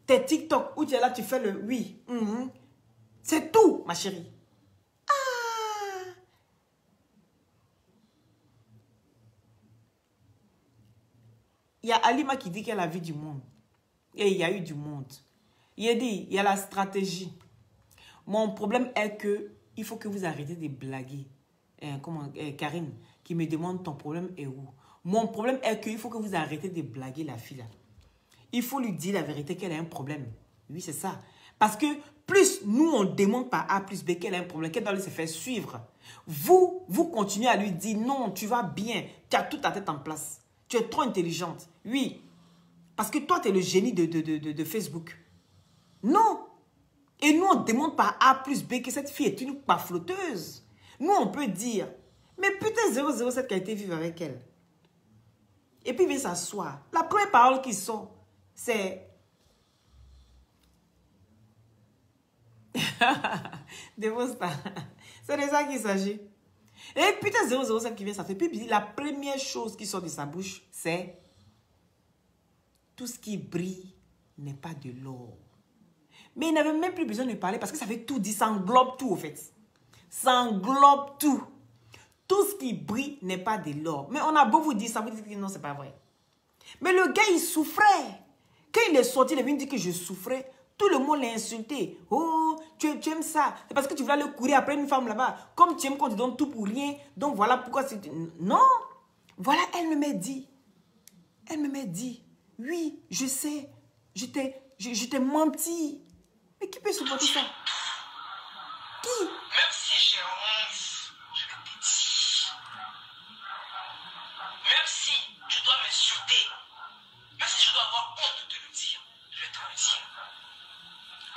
Tes TikTok, où tu es là, tu fais le oui. C'est tout, ma chérie. Ah. Il y a Alima qui dit qu'elle a vu du monde. Et il y a eu du monde. Il a dit, il y a la stratégie. Mon problème est que il faut que vous arrêtez de blaguer. Karine, qui me demande ton problème est où? Mon problème est qu'il faut que vous arrêtez de blaguer la fille là. Il faut lui dire la vérité qu'elle a un problème. Oui, c'est ça. Parce que plus nous, on demande par A plus B qu'elle a un problème, qu'elle doit se faire suivre. Vous continuez à lui dire non, tu vas bien, tu as toute ta tête en place. Tu es trop intelligente. Oui. Parce que toi, tu es le génie de Facebook. Non. Et nous, on demande par A plus B que cette fille est une pafloteuse. Nous, on peut dire, mais putain 007 qui a été vivre avec elle. Et puis, il vient s'asseoir. La première parole qui sort, c'est... C'est de ça qu'il s'agit. Et putain 007 qui vient s'asseoir. Puis, la première chose qui sort de sa bouche, c'est... Tout ce qui brille n'est pas de l'or. Mais il n'avait même plus besoin de parler parce que ça fait tout dit, ça englobe tout au fait. Ça englobe tout. Tout ce qui brille n'est pas de l'or. Mais on a beau vous dire ça, vous dites que non, c'est pas vrai. Mais le gars, il souffrait. Quand il est sorti, il est venu dire que je souffrais. Tout le monde l'a insulté. Oh, tu aimes ça. C'est parce que tu voulais aller courir après une femme là-bas. Comme tu aimes qu'on te donne tout pour rien. Donc voilà pourquoi c'est... Non. Voilà, elle me m'a dit. Elle me m'a dit. Oui, je sais. Je t'ai menti. Mais qui peut supporter ça? Qui? Même si j'ai honte, je vais te dire. Même si tu dois m'insulter, même si je dois avoir honte de te le dire, je vais te le dire.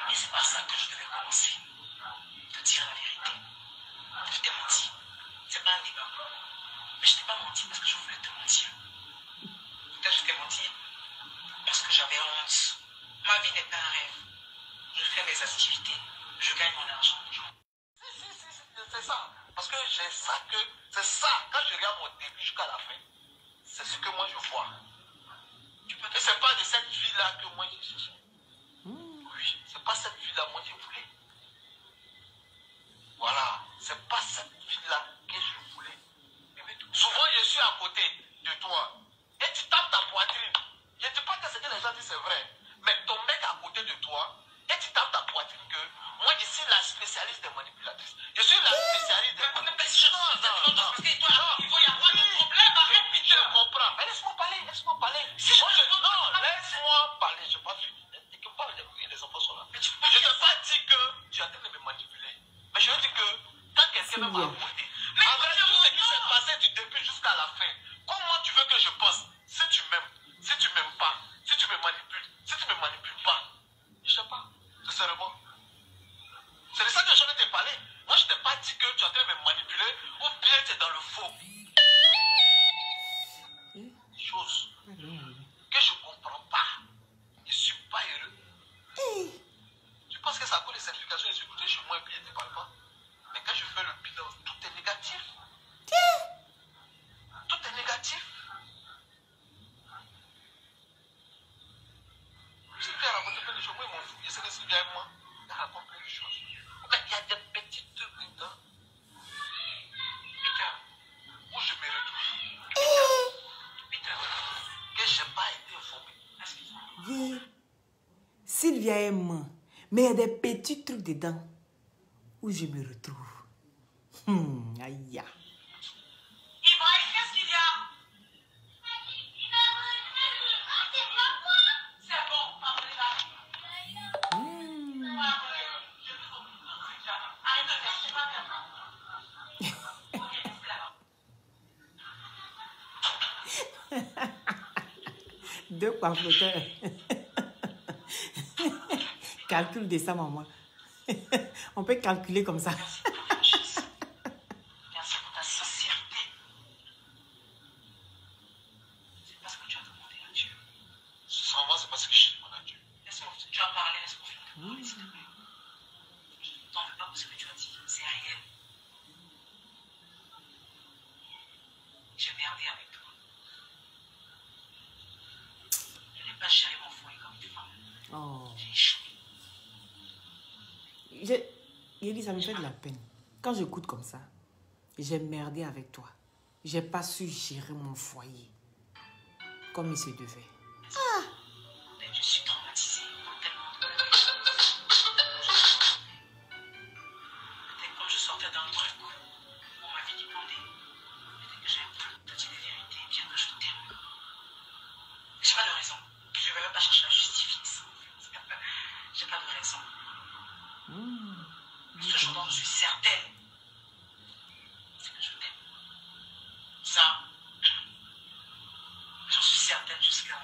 Et c'est par ça que je devais commencer. Te dire la vérité. Je t'ai menti. C'est pas un débat. Mais je t'ai pas menti parce que je voulais te mentir. Peut-être que je t'ai menti parce que j'avais honte. Ma vie n'est pas un rêve. Je fais mes activités. Je gagne mon argent. C'est ça. Parce que c'est ça. Quand je regarde mon début jusqu'à la fin, c'est ce que moi je vois. Et c'est pas de cette vie-là que moi j'ai cherché. Oui, c'est pas cette vie-là moi je voulais. Voilà, c'est pas cette vie-là que je voulais. Souvent je suis à côté de toi et tu tapes ta poitrine. Je ne dis pas que ce que les gens disent c'est vrai, mais ton mec à côté de toi et tu tapes ta poitrine que moi je suis la spécialiste des manipulatrices. Je suis la spécialiste des manipulatrices. Non. Parce que toi, il faut y avoir des problèmes avec Peter. Je comprends. Mais laisse-moi parler. Non, laisse-moi parler. Je n'ai pas fini. Et que parle les enfants sont là. Je ne t'ai pas dit que tu es en train de me manipuler. Mais je veux dire que quand quelqu'un m'a raconté, avec tout ce qui s'est passé du début jusqu'à la fin, comment tu veux que je pense? Si tu m'aimes, si tu m'aimes pas, si tu me manipules, si tu me manipules pas, je sais pas, sincèrement. C'est de ça que je viens de te parler. Moi, je t'ai pas dit que tu es en train de me manipuler ou bien tu es dans le faux. Des choses que je comprends pas. Je suis pas heureux. Tu penses que ça coûte les certifications et sécurité chez moi et puis je ne te parle pas? Mais quand je fais le bilan, tout est négatif. Tout est négatif. Sylvia raconte plein de choses. Moi, ils m'en fous. Je sais que Sylvia et moi, elle raconte plein de choses. Mais il y a des petits trucs dedans. Putain, où je me retrouve. Putain, que je n'ai pas été informé. Sylvia aime, mais il y a des petits trucs dedans où je me retrouve. Aïe. Ibrahim, qu'est-ce qu'il y a? C'est bon, parlez-là. Arrête de faire ça. Deux pamphleteurs. Calcul de ça, maman. On peut calculer comme ça. Merci pour ta sincérité. parce que tu as demandé à Dieu. Sincèrement, c'est parce que je demande à Dieu. Laisse-moi, tu as parlé, laisse-moi finir de parler, s'il te plaît. Je ne t'en veux pas pour ce que tu as dit, c'est réel. J'ai merdé avec toi. Je n'ai pas géré mon foyer comme une femme. Oh. J'ai échoué. Yéli, ça me fait de la peine. Quand j'écoute comme ça, j'ai merdé avec toi. J'ai pas su gérer mon foyer comme il se devait. Mais je suis traumatisée par tellement de peut-être comme je sortais d'un truc où ma vie dépendait. Peut-être que j'ai un peu te dire des vérités, bien que je t'aime. J'ai pas de raison. Je vais même pas chercher à justifier ça. J'ai pas de raison. Ce jour dont je suis certaine, c'est que je t'aime. Ça, j'en suis certaine jusqu'à...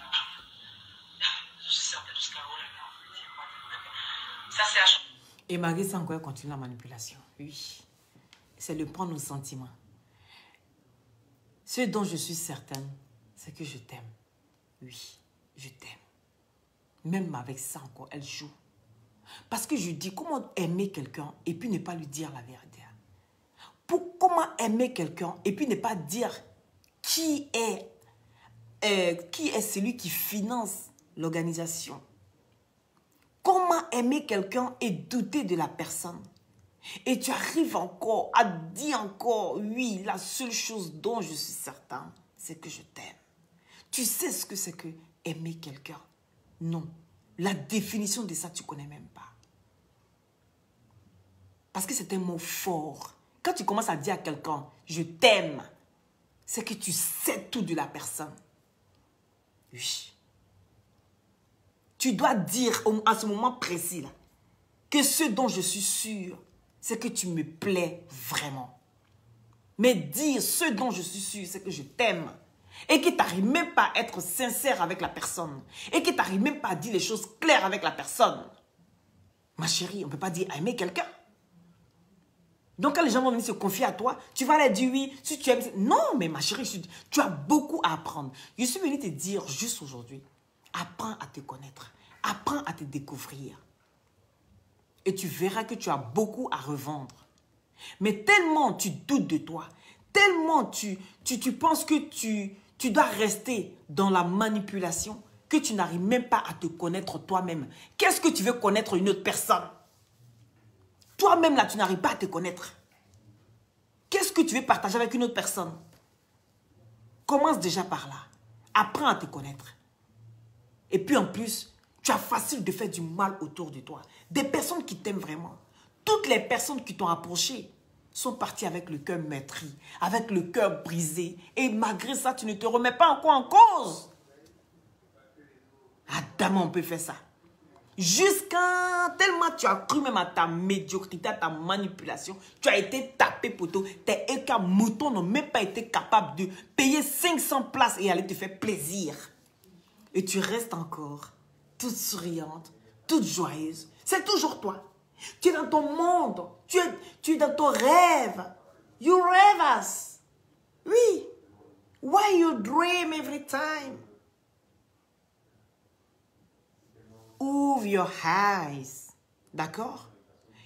Je suis certaine jusqu'à... Ça, c'est à... Et Marie sans encore continue la manipulation. Oui. C'est de prendre nos sentiments. Ce dont je suis certaine, c'est que je t'aime. Oui, je t'aime. Même avec ça encore, elle joue. Parce que je dis, comment aimer quelqu'un et puis ne pas lui dire la vérité? Comment aimer quelqu'un et puis ne pas dire qui est celui qui finance l'organisation? Comment aimer quelqu'un et douter de la personne? Et tu arrives encore à dire encore, oui, la seule chose dont je suis certain, c'est que je t'aime. Tu sais ce que c'est que aimer quelqu'un? Non. La définition de ça, tu ne connais même pas. Parce que c'est un mot fort. Quand tu commences à dire à quelqu'un, je t'aime, c'est que tu sais tout de la personne. Oui. Tu dois dire à ce moment précis là, que ce dont je suis sûre, c'est que tu me plais vraiment. Mais dire ce dont je suis sûre, c'est que je t'aime. Et que tu n'arrives même pas à être sincère avec la personne. Et que tu n'arrives même pas à dire les choses claires avec la personne. Ma chérie, on ne peut pas dire aimer quelqu'un. Donc quand les gens vont venir se confier à toi, tu vas leur dire oui, si tu aimes... Non, mais ma chérie, tu as beaucoup à apprendre. Je suis venue te dire juste aujourd'hui, apprends à te connaître. Apprends à te découvrir. Et tu verras que tu as beaucoup à revendre. Mais tellement tu doutes de toi, tellement tu penses que tu dois rester dans la manipulation, que tu n'arrives même pas à te connaître toi-même. Qu'est-ce que tu veux connaître une autre personne? Toi-même, là, tu n'arrives pas à te connaître. Qu'est-ce que tu veux partager avec une autre personne? Commence déjà par là. Apprends à te connaître. Et puis en plus, tu as facile de faire du mal autour de toi. Des personnes qui t'aiment vraiment. Toutes les personnes qui t'ont approché sont parties avec le cœur meurtri, avec le cœur brisé. Et malgré ça, tu ne te remets pas encore en cause. Adamant, on peut faire ça. Jusqu'à tellement tu as cru même à ta médiocrité, à ta manipulation, tu as été tapé poteau. Tes écarts moutons n'ont même pas été capables de payer 500 places et aller te faire plaisir. Et tu restes encore toute souriante, toute joyeuse. C'est toujours toi. Tu es dans ton monde. Tu es dans ton rêve. You rêve us. Oui. Why you dream every time? Ouvre your eyes. D'accord?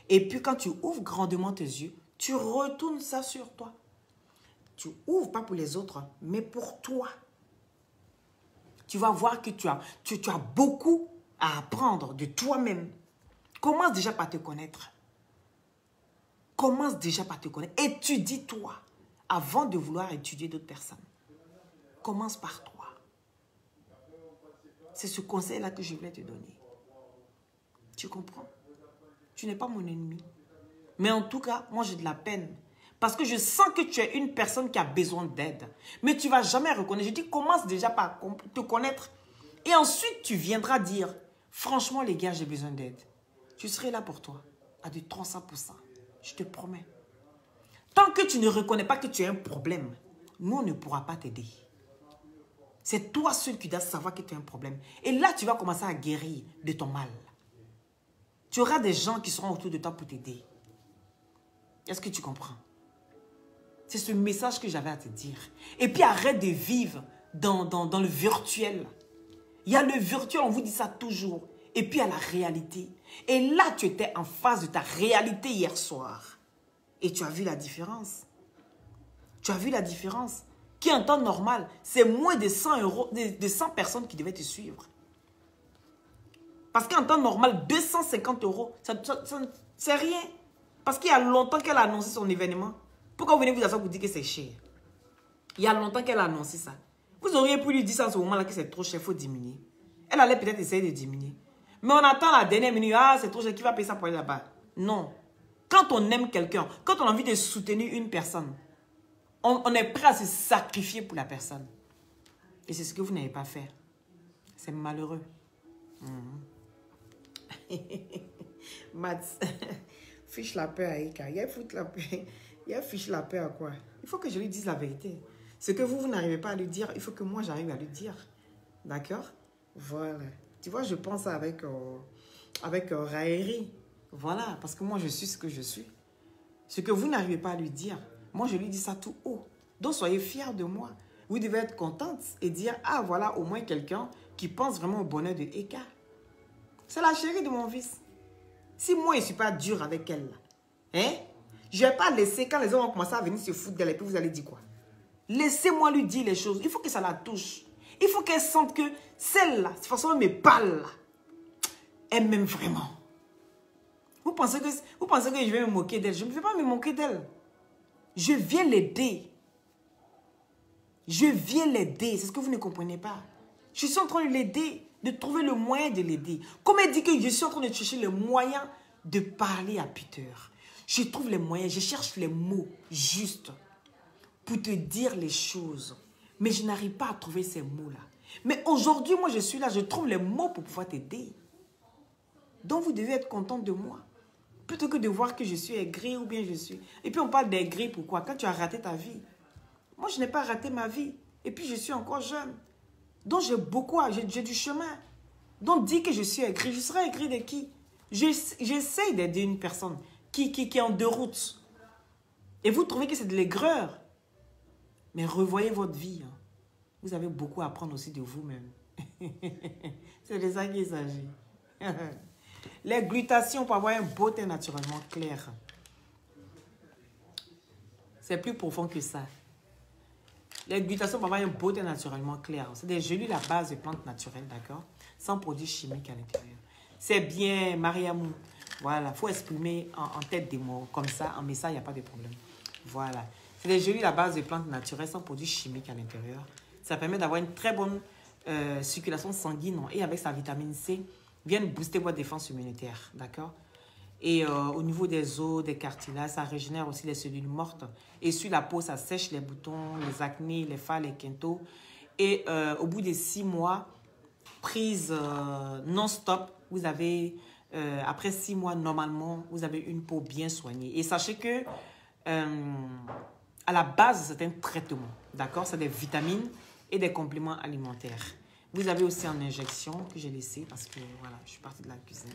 Et puis quand tu ouvres grandement tes yeux, tu retournes ça sur toi. Tu ouvres pas pour les autres, mais pour toi. Tu vas voir que tu as beaucoup à apprendre de toi-même. Commence déjà par te connaître. Commence déjà par te connaître. Étudie-toi avant de vouloir étudier d'autres personnes. Commence par toi. C'est ce conseil-là que je voulais te donner. Tu comprends? Tu n'es pas mon ennemi. Mais en tout cas, moi j'ai de la peine. Parce que je sens que tu es une personne qui a besoin d'aide. Mais tu ne vas jamais reconnaître. Je dis, commence déjà par te connaître. Et ensuite, tu viendras dire, franchement les gars, j'ai besoin d'aide. Je serai là pour toi. À de 300%. Je te promets. Tant que tu ne reconnais pas que tu as un problème, nous, on ne pourra pas t'aider. C'est toi seul qui dois savoir que tu as un problème. Et là, tu vas commencer à guérir de ton mal. Tu auras des gens qui seront autour de toi pour t'aider. Est-ce que tu comprends? C'est ce message que j'avais à te dire. Et puis arrête de vivre dans le virtuel. Il y a le virtuel, on vous dit ça toujours. Et puis il y a la réalité. Et là, tu étais en face de ta réalité hier soir. Et tu as vu la différence. Tu as vu la différence. Qui en temps normal, c'est moins de 100 euros, de 100 personnes qui devaient te suivre. Parce qu'en temps normal, 250 euros, c'est rien. Parce qu'il y a longtemps qu'elle a annoncé son événement. Pourquoi vous venez vous asseoir vous dire que c'est cher? Il y a longtemps qu'elle a annoncé ça. Vous auriez pu lui dire ça en ce moment-là que c'est trop cher, il faut diminuer. Elle allait peut-être essayer de diminuer. Mais on attend la dernière minute. Ah, c'est trop cher, qui va payer ça pour aller là-bas? Non. Quand on aime quelqu'un, quand on a envie de soutenir une personne, on est prêt à se sacrifier pour la personne. Et c'est ce que vous n'avez pas fait. C'est malheureux. Mats, fiche la paix à Ika. Il y a fiche la paix à quoi? Il faut que je lui dise la vérité. Ce que vous n'arrivez pas à lui dire, il faut que moi j'arrive à lui dire. D'accord? Voilà. Tu vois, je pense avec raillerie. Voilà, parce que moi je suis ce que je suis. Ce que vous n'arrivez pas à lui dire, moi je lui dis ça tout haut. Donc soyez fiers de moi. Vous devez être contente et dire, ah voilà au moins quelqu'un qui pense vraiment au bonheur de Eka. C'est la chérie de mon fils. Si moi je ne suis pas dur avec elle, hein, je ne vais pas laisser quand les gens vont commencer à venir se foutre d'elle et puis vous allez dire quoi? Laissez-moi lui dire les choses. Il faut que ça la touche. Il faut qu'elle sente que celle-là, de toute façon, elle me parle là. Elle m'aime vraiment. Vous pensez que je vais me moquer d'elle? Je ne vais pas me moquer d'elle. Je viens l'aider. Je viens l'aider. C'est ce que vous ne comprenez pas. Je suis en train de l'aider, de trouver le moyen de l'aider. Comme elle dit que je suis en train de chercher le moyen de parler à Peter. Je trouve les moyens, je cherche les mots justes pour te dire les choses. Mais je n'arrive pas à trouver ces mots-là. Mais aujourd'hui, moi, je suis là, je trouve les mots pour pouvoir t'aider. Donc, vous devez être content de moi. Plutôt que de voir que je suis aigri ou bien je suis... Et puis, on parle d'aigri, pourquoi? Quand tu as raté ta vie. Moi, je n'ai pas raté ma vie. Et puis, je suis encore jeune. Donc, j'ai du chemin. Donc, dis que je suis aigri. Je serai aigri de qui? J'essaie d'aider une personne qui est en deux routes. Et vous trouvez que c'est de l'aigreur. Mais revoyez votre vie. Hein. Vous avez beaucoup à apprendre aussi de vous-même. C'est de ça qu'il s'agit. Les glutations pour avoir un beau teint naturellement clair. C'est plus profond que ça. Les glutations pour avoir un beau teint naturellement clair. C'est des gélules à base de plantes naturelles, d'accord? Sans produits chimiques à l'intérieur. C'est bien, Mariamou. Voilà, il faut exprimer en tête des mots. Comme ça, en message, il n'y a pas de problème. Voilà. C'est des gélules à base de plantes naturelles sans produits chimiques à l'intérieur. Ça permet d'avoir une très bonne circulation sanguine et avec sa vitamine C, viennent booster votre défense immunitaire, d'accord? Et au niveau des os, des cartilages, ça régénère aussi les cellules mortes. Et sur la peau, ça sèche les boutons, les acnés, les phares, les quintaux. Et au bout de 6 mois, prise non-stop, vous avez, après 6 mois, normalement, vous avez une peau bien soignée. Et sachez que, à la base, c'est un traitement, d'accord? C'est des vitamines et des compléments alimentaires. Vous avez aussi en injection, que j'ai laissé parce que, voilà, je suis partie de la cuisine.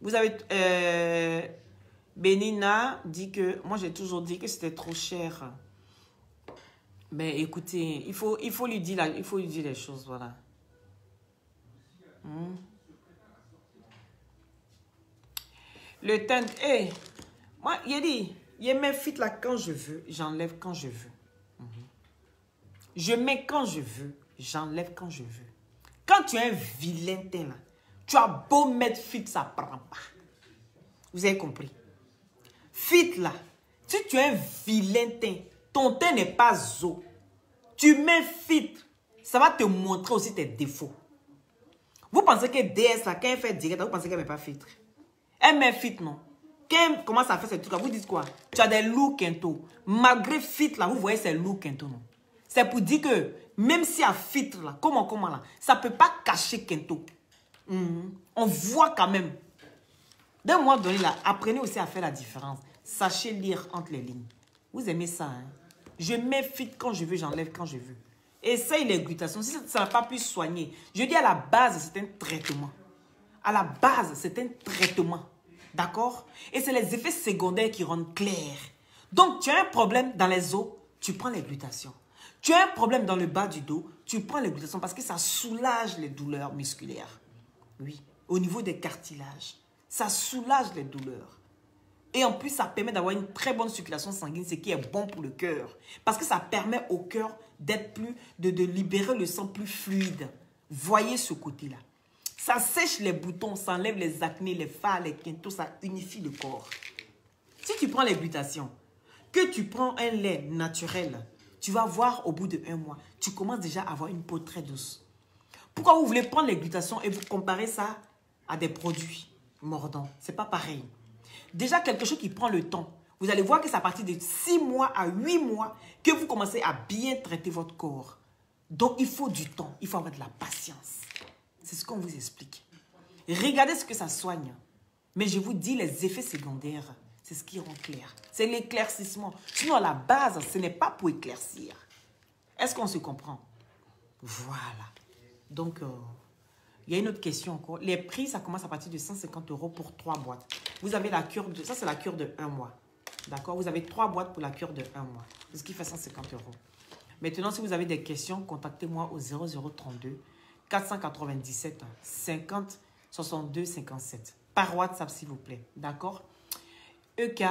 Vous avez... Benina dit que... Moi, j'ai toujours dit que c'était trop cher. Mais écoutez, il faut lui dire les choses, voilà. Le teint... Hey, moi, il a dit, il met fit là quand je veux, j'enlève quand je veux. Je mets quand je veux, j'enlève quand je veux. Quand tu as un vilain teint là, tu as beau mettre fit, ça prend pas. Vous avez compris? Fit là, si tu as un vilain teint, ton teint n'est pas zo. Tu mets fit, ça va te montrer aussi tes défauts. Vous pensez que DS là, quand elle fait direct, vous pensez qu'elle ne met pas filtre? Elle met fit, non? Quand elle commence à faire ces trucs là, vous dites quoi? Tu as des loups quinto. Malgré fit là, vous voyez ces loups quinto, non? C'est pour dire que même si à filtre là, comment là, ça ne peut pas cacher quinto. On voit quand même. D'un mois donné là, apprenez aussi à faire la différence. Sachez lire entre les lignes. Vous aimez ça, hein? Je mets fit quand je veux, j'enlève quand je veux. Essaye les glutations. Si ça n'a pas pu soigner, je dis à la base, c'est un traitement. À la base, c'est un traitement. D'accord? Et c'est les effets secondaires qui rendent clair. Donc, tu as un problème dans les os, tu prends les glutations. Tu as un problème dans le bas du dos, tu prends les glutations parce que ça soulage les douleurs musculaires. Oui, au niveau des cartilages, ça soulage les douleurs. Et en plus, ça permet d'avoir une très bonne circulation sanguine, ce qui est bon pour le cœur. Parce que ça permet au cœur d'être plus, de libérer le sang plus fluide. Voyez ce côté-là. Ça sèche les boutons, ça enlève les acnés, les fards, les quintos, ça unifie le corps. Si tu prends les glutations, que tu prends un lait naturel, tu vas voir au bout de 1 mois, tu commences déjà à avoir une peau très douce. Pourquoi vous voulez prendre les glutations et vous comparez ça à des produits mordants? Ce n'est pas pareil. Déjà, quelque chose qui prend le temps. Vous allez voir que c'est à partir de 6 mois à 8 mois que vous commencez à bien traiter votre corps. Donc, il faut du temps. Il faut avoir de la patience. C'est ce qu'on vous explique. Regardez ce que ça soigne. Mais je vous dis les effets secondaires. C'est ce qui rend clair. C'est l'éclaircissement. Sinon, à la base, ce n'est pas pour éclaircir. Est-ce qu'on se comprend? Voilà. Donc, il y a une autre question encore. Les prix, ça commence à partir de 150 € pour 3 boîtes. Vous avez la cure de... Ça, c'est la cure de 1 mois. D'accord? Vous avez 3 boîtes pour la cure de 1 mois. C'est ce qui fait 150 €. Maintenant, si vous avez des questions, contactez-moi au 0032 497 50 62 57. Par WhatsApp, s'il vous plaît. D'accord? EK,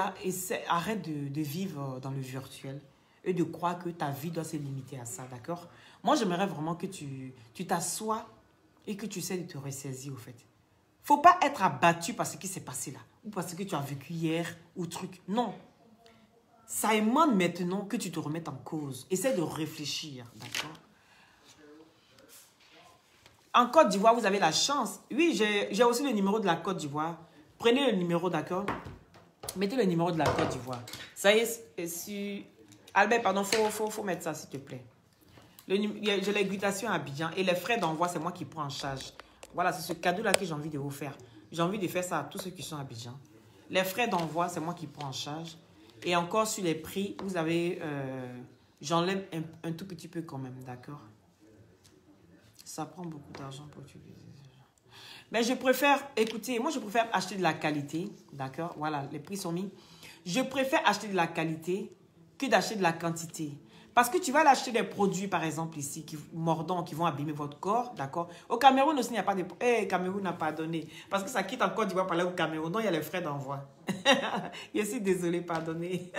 arrête de vivre dans le virtuel et de croire que ta vie doit se limiter à ça. D'accord? Moi, j'aimerais vraiment que tu t'assoies et que tu essaies de te ressaisir, au fait. Faut pas être abattu par ce qui s'est passé là. Ou parce que tu as vécu hier, ou truc. Non. Ça émane maintenant que tu te remettes en cause. Essaie de réfléchir, d'accord? En Côte d'Ivoire, vous avez la chance. Oui, j'ai aussi le numéro de la Côte d'Ivoire. Prenez le numéro, d'accord? Mettez le numéro de la Côte d'Ivoire. Ça y est, si... Albert, pardon, faut mettre ça, s'il te plaît. J'ai les glutations à Abidjan et les frais d'envoi, c'est moi qui prends en charge. Voilà, c'est ce cadeau-là que j'ai envie de vous faire. J'ai envie de faire ça à tous ceux qui sont à Abidjan. Les frais d'envoi, c'est moi qui prends en charge. Et encore sur les prix, vous avez... j'enlève un tout petit peu quand même, d'accord? Ça prend beaucoup d'argent pour utiliser. Mais je préfère... Écoutez, moi, je préfère acheter de la qualité, d'accord? Voilà, les prix sont mis. Je préfère acheter de la qualité que d'acheter de la quantité. Parce que tu vas l'acheter des produits, par exemple, ici, mordants, qui vont abîmer votre corps, d'accord? Au Cameroun aussi, il n'y a pas de... Cameroun n'a pas donné. Parce que ça quitte en Côte d'Ivoire pour aller au Cameroun. Non, il y a les frais d'envoi. Je suis désolée, pardonnez.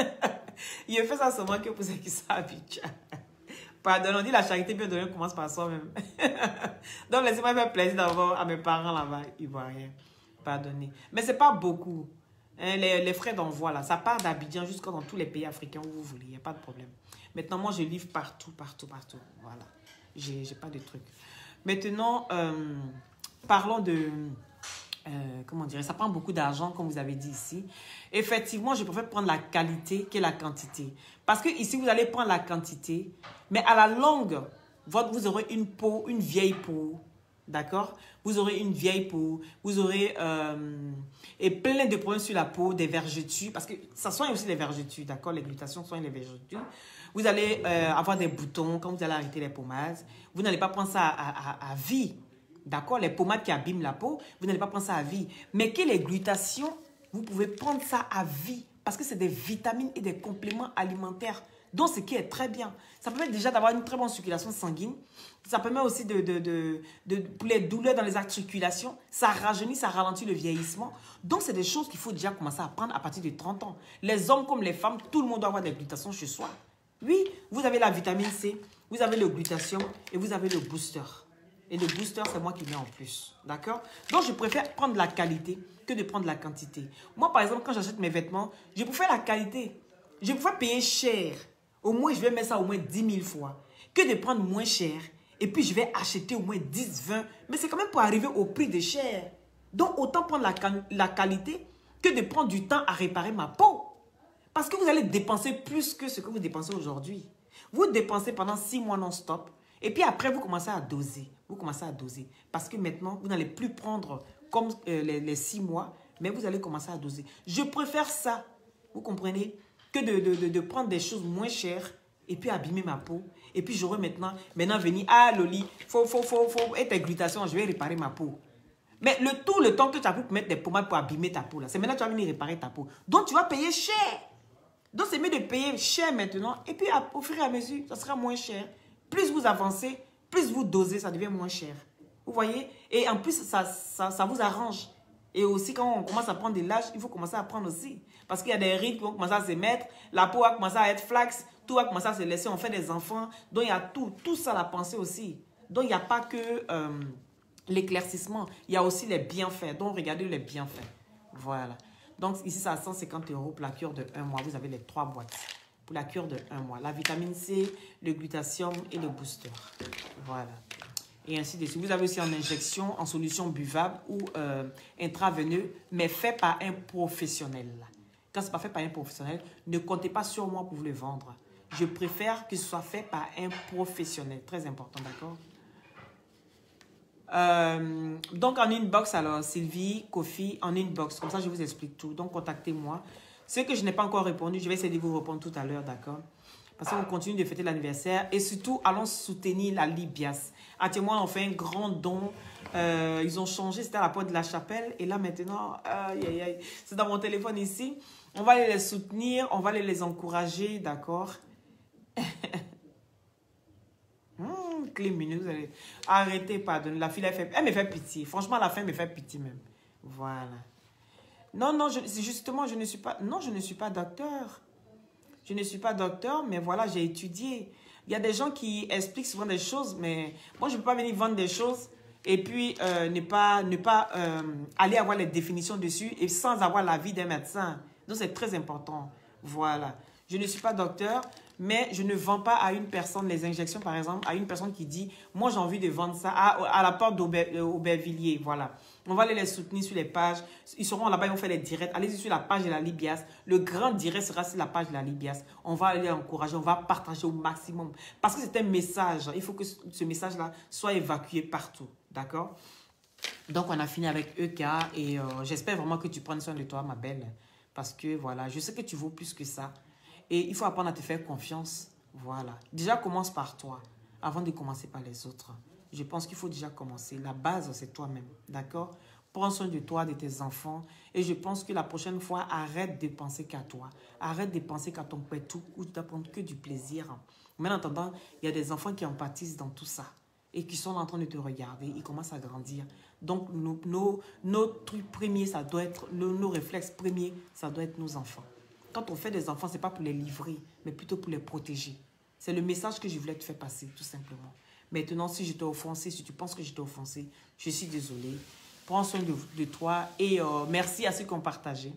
Il fait ça seulement que pour ceux qui sont habitués. Pardon, on dit la charité bien donnée commence par soi-même. Donc, laissez-moi faire plaisir d'abord à mes parents là-bas, ivoiriens. Pardonnez. Mais ce n'est pas beaucoup. Hein, les frais d'envoi, là, ça part d'Abidjan jusqu'à dans tous les pays africains où vous voulez. Il n'y a pas de problème. Maintenant, moi, je livre partout, partout, partout. Voilà. J'ai pas de trucs. Maintenant, parlons de... comment dire, ça prend beaucoup d'argent, comme vous avez dit ici. Effectivement, je préfère prendre la qualité que la quantité. Parce que ici, vous allez prendre la quantité, mais à la longue, vous aurez une peau, une vieille peau. D'accord? Vous aurez une vieille peau, vous aurez et plein de problèmes sur la peau, des vergetures, parce que ça soigne aussi les vergetures, d'accord? Les glutations soignent les vergetures. Vous allez avoir des boutons quand vous allez arrêter les pommades. Vous n'allez pas prendre ça à vie, d'accord? Les pommades qui abîment la peau, vous n'allez pas prendre ça à vie. Mais que les glutations, vous pouvez prendre ça à vie, parce que c'est des vitamines et des compléments alimentaires. Donc, ce qui est très bien. Ça permet déjà d'avoir une très bonne circulation sanguine. Ça permet aussi pour les douleurs dans les articulations. Ça rajeunit, ça ralentit le vieillissement. Donc, c'est des choses qu'il faut déjà commencer à prendre à partir de 30 ans. Les hommes comme les femmes, tout le monde doit avoir des glutations chez soi. Oui, vous avez la vitamine C, vous avez le glutathion et vous avez le booster. Et le booster, c'est moi qui mets en plus. D'accord? Donc, je préfère prendre la qualité que de prendre la quantité. Moi, par exemple, quand j'achète mes vêtements, je préfère la qualité. Je préfère payer cher. Au moins, je vais mettre ça au moins 10 000 fois. Que de prendre moins cher. Et puis, je vais acheter au moins 10, 20. Mais c'est quand même pour arriver au prix de cher. Donc, autant prendre la qualité que de prendre du temps à réparer ma peau. Parce que vous allez dépenser plus que ce que vous dépensez aujourd'hui. Vous dépensez pendant 6 mois non-stop. Et puis après, vous commencez à doser. Vous commencez à doser. Parce que maintenant, vous n'allez plus prendre comme les 6 mois. Mais vous allez commencer à doser. Je préfère ça. Vous comprenez? Que de prendre des choses moins chères et puis abîmer ma peau. Et puis j'aurai maintenant venir, ah Loli, faut être tes glutations, je vais réparer ma peau. Mais tout le temps que tu as pour mettre des pommades pour abîmer ta peau, là, c'est maintenant que tu vas venir réparer ta peau. Donc tu vas payer cher. Donc, c'est mieux de payer cher maintenant. Et puis, au fur et à mesure, ça sera moins cher. Plus vous avancez, plus vous dosez, ça devient moins cher. Vous voyez? Et en plus, ça vous arrange. Et aussi, quand on commence à prendre de l'âge, il faut commencer à prendre aussi. Parce qu'il y a des rides qui vont commencer à se mettre. La peau va commencer à être flax. Tout va commencer à se laisser. On fait des enfants. Donc, il y a tout. Tout ça, la pensée aussi. Donc, il n'y a pas que l'éclaircissement. Il y a aussi les bienfaits. Donc, regardez les bienfaits. Voilà. Donc, ici, c'est à 150 € pour la cure de 1 mois. Vous avez les 3 boîtes pour la cure de 1 mois. La vitamine C, le glutathium et le booster. Voilà. Et ainsi de suite. Vous avez aussi en injection, en solution buvable ou intraveineux, mais fait par un professionnel. Quand ce n'est pas fait par un professionnel, ne comptez pas sur moi pour vous le vendre. Je préfère que ce soit fait par un professionnel. Très important, d'accord? Donc, en inbox, alors, Sylvie, Kofi, en inbox. Comme ça, je vous explique tout. Donc, contactez-moi. Ce que je n'ai pas encore répondu, je vais essayer de vous répondre tout à l'heure, d'accord? Parce qu'on continue de fêter l'anniversaire. Et surtout, allons soutenir la Libias. Actuellement, on fait un grand don. Ils ont changé, c'était à la porte de la chapelle. Et là, maintenant, c'est dans mon téléphone ici. On va aller les soutenir, on va aller les encourager, d'accord? Vous allez... Arrêtez, pardon. La fille, elle me fait pitié. Franchement, la fin me fait pitié même. Voilà. Non, justement, je ne suis pas... Non, je ne suis pas docteur. Je ne suis pas docteur, mais voilà, j'ai étudié. Il y a des gens qui expliquent souvent des choses, mais moi, je ne peux pas venir vendre des choses et puis ne pas aller avoir les définitions dessus et sans avoir l'avis d'un médecin. Donc, c'est très important. Voilà. Je ne suis pas docteur, mais je ne vends pas à une personne les injections, par exemple, à une personne qui dit, moi, j'ai envie de vendre ça à la porte d'Aubervilliers. Voilà. On va aller les soutenir sur les pages. Ils seront là-bas, ils vont faire les directs. Allez-y sur la page de la Libias. Le grand direct sera sur la page de la Libias. On va aller encourager, on va partager au maximum. Parce que c'est un message. Il faut que ce message-là soit évacué partout. D'accord? Donc, on a fini avec EK et j'espère vraiment que tu prennes soin de toi, ma belle. Parce que, voilà, je sais que tu vaux plus que ça. Et il faut apprendre à te faire confiance. Voilà. Déjà, commence par toi avant de commencer par les autres. Je pense qu'il faut déjà commencer. La base, c'est toi-même. D'accord? Prends soin de toi, de tes enfants. Et je pense que la prochaine fois, arrête de penser qu'à toi. Arrête de penser qu'à ton pétou ou de prendre que du plaisir. Mais en attendant, il y a des enfants qui en pâtissent dans tout ça. Et qui sont en train de te regarder. Ils commencent à grandir. Donc, nos trucs premiers, ça doit être... Nos réflexes premiers, ça doit être nos enfants. Quand on fait des enfants, ce n'est pas pour les livrer, mais plutôt pour les protéger. C'est le message que je voulais te faire passer, tout simplement. Maintenant, si je t'ai offensé, si tu penses que je t'ai offensé, je suis désolée. Prends soin de toi et merci à ceux qui ont partagé,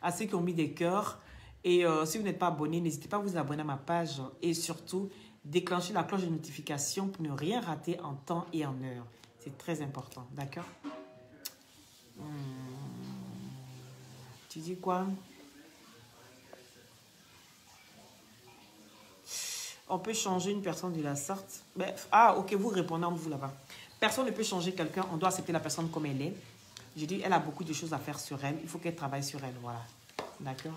à ceux qui ont mis des cœurs. Et si vous n'êtes pas abonné, n'hésitez pas à vous abonner à ma page et surtout, déclencher la cloche de notification pour ne rien rater en temps et en heure. C'est très important, d'accord? Tu dis quoi? On peut changer une personne de la sorte. Mais, ok, vous répondez en vous là-bas. Personne ne peut changer quelqu'un. On doit accepter la personne comme elle est. Je dis, elle a beaucoup de choses à faire sur elle. Il faut qu'elle travaille sur elle. Voilà. D'accord?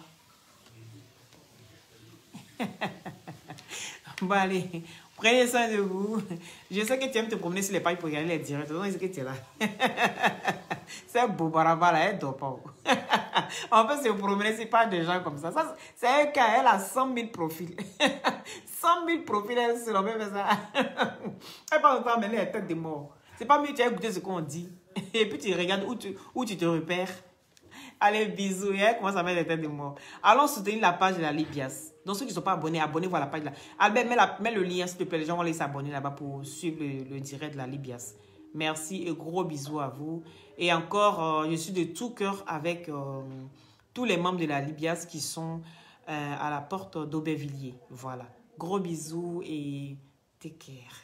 Bon, allez. Prenez soin de vous. Je sais que tu aimes te promener sur les pailles pour regarder les directs. Non, est-ce que tu es là? C'est beau, barabara, elle dort pas. On peut se promener, c'est pas des gens comme ça. C'est un cas, elle a 100 000 profils. 100 000 profils, elle se l'en fait ça. Elle passe le temps à mener les têtes de mort. C'est pas mieux, tu as écouté ce qu'on dit. Et puis tu regardes où tu te repères. Allez, bisous. Et elle commence à mettre les têtes de mort. Allons soutenir la page de la Libias. Donc ceux qui ne sont pas abonnés, abonnez-vous à la page de la... Albert, mets le lien, s'il te plaît. Les gens vont aller s'abonner là-bas pour suivre le direct de la Libias. Merci et gros bisous à vous. Et encore, je suis de tout cœur avec tous les membres de la Libias qui sont à la porte d'Aubervilliers. Voilà. Gros bisous et take care.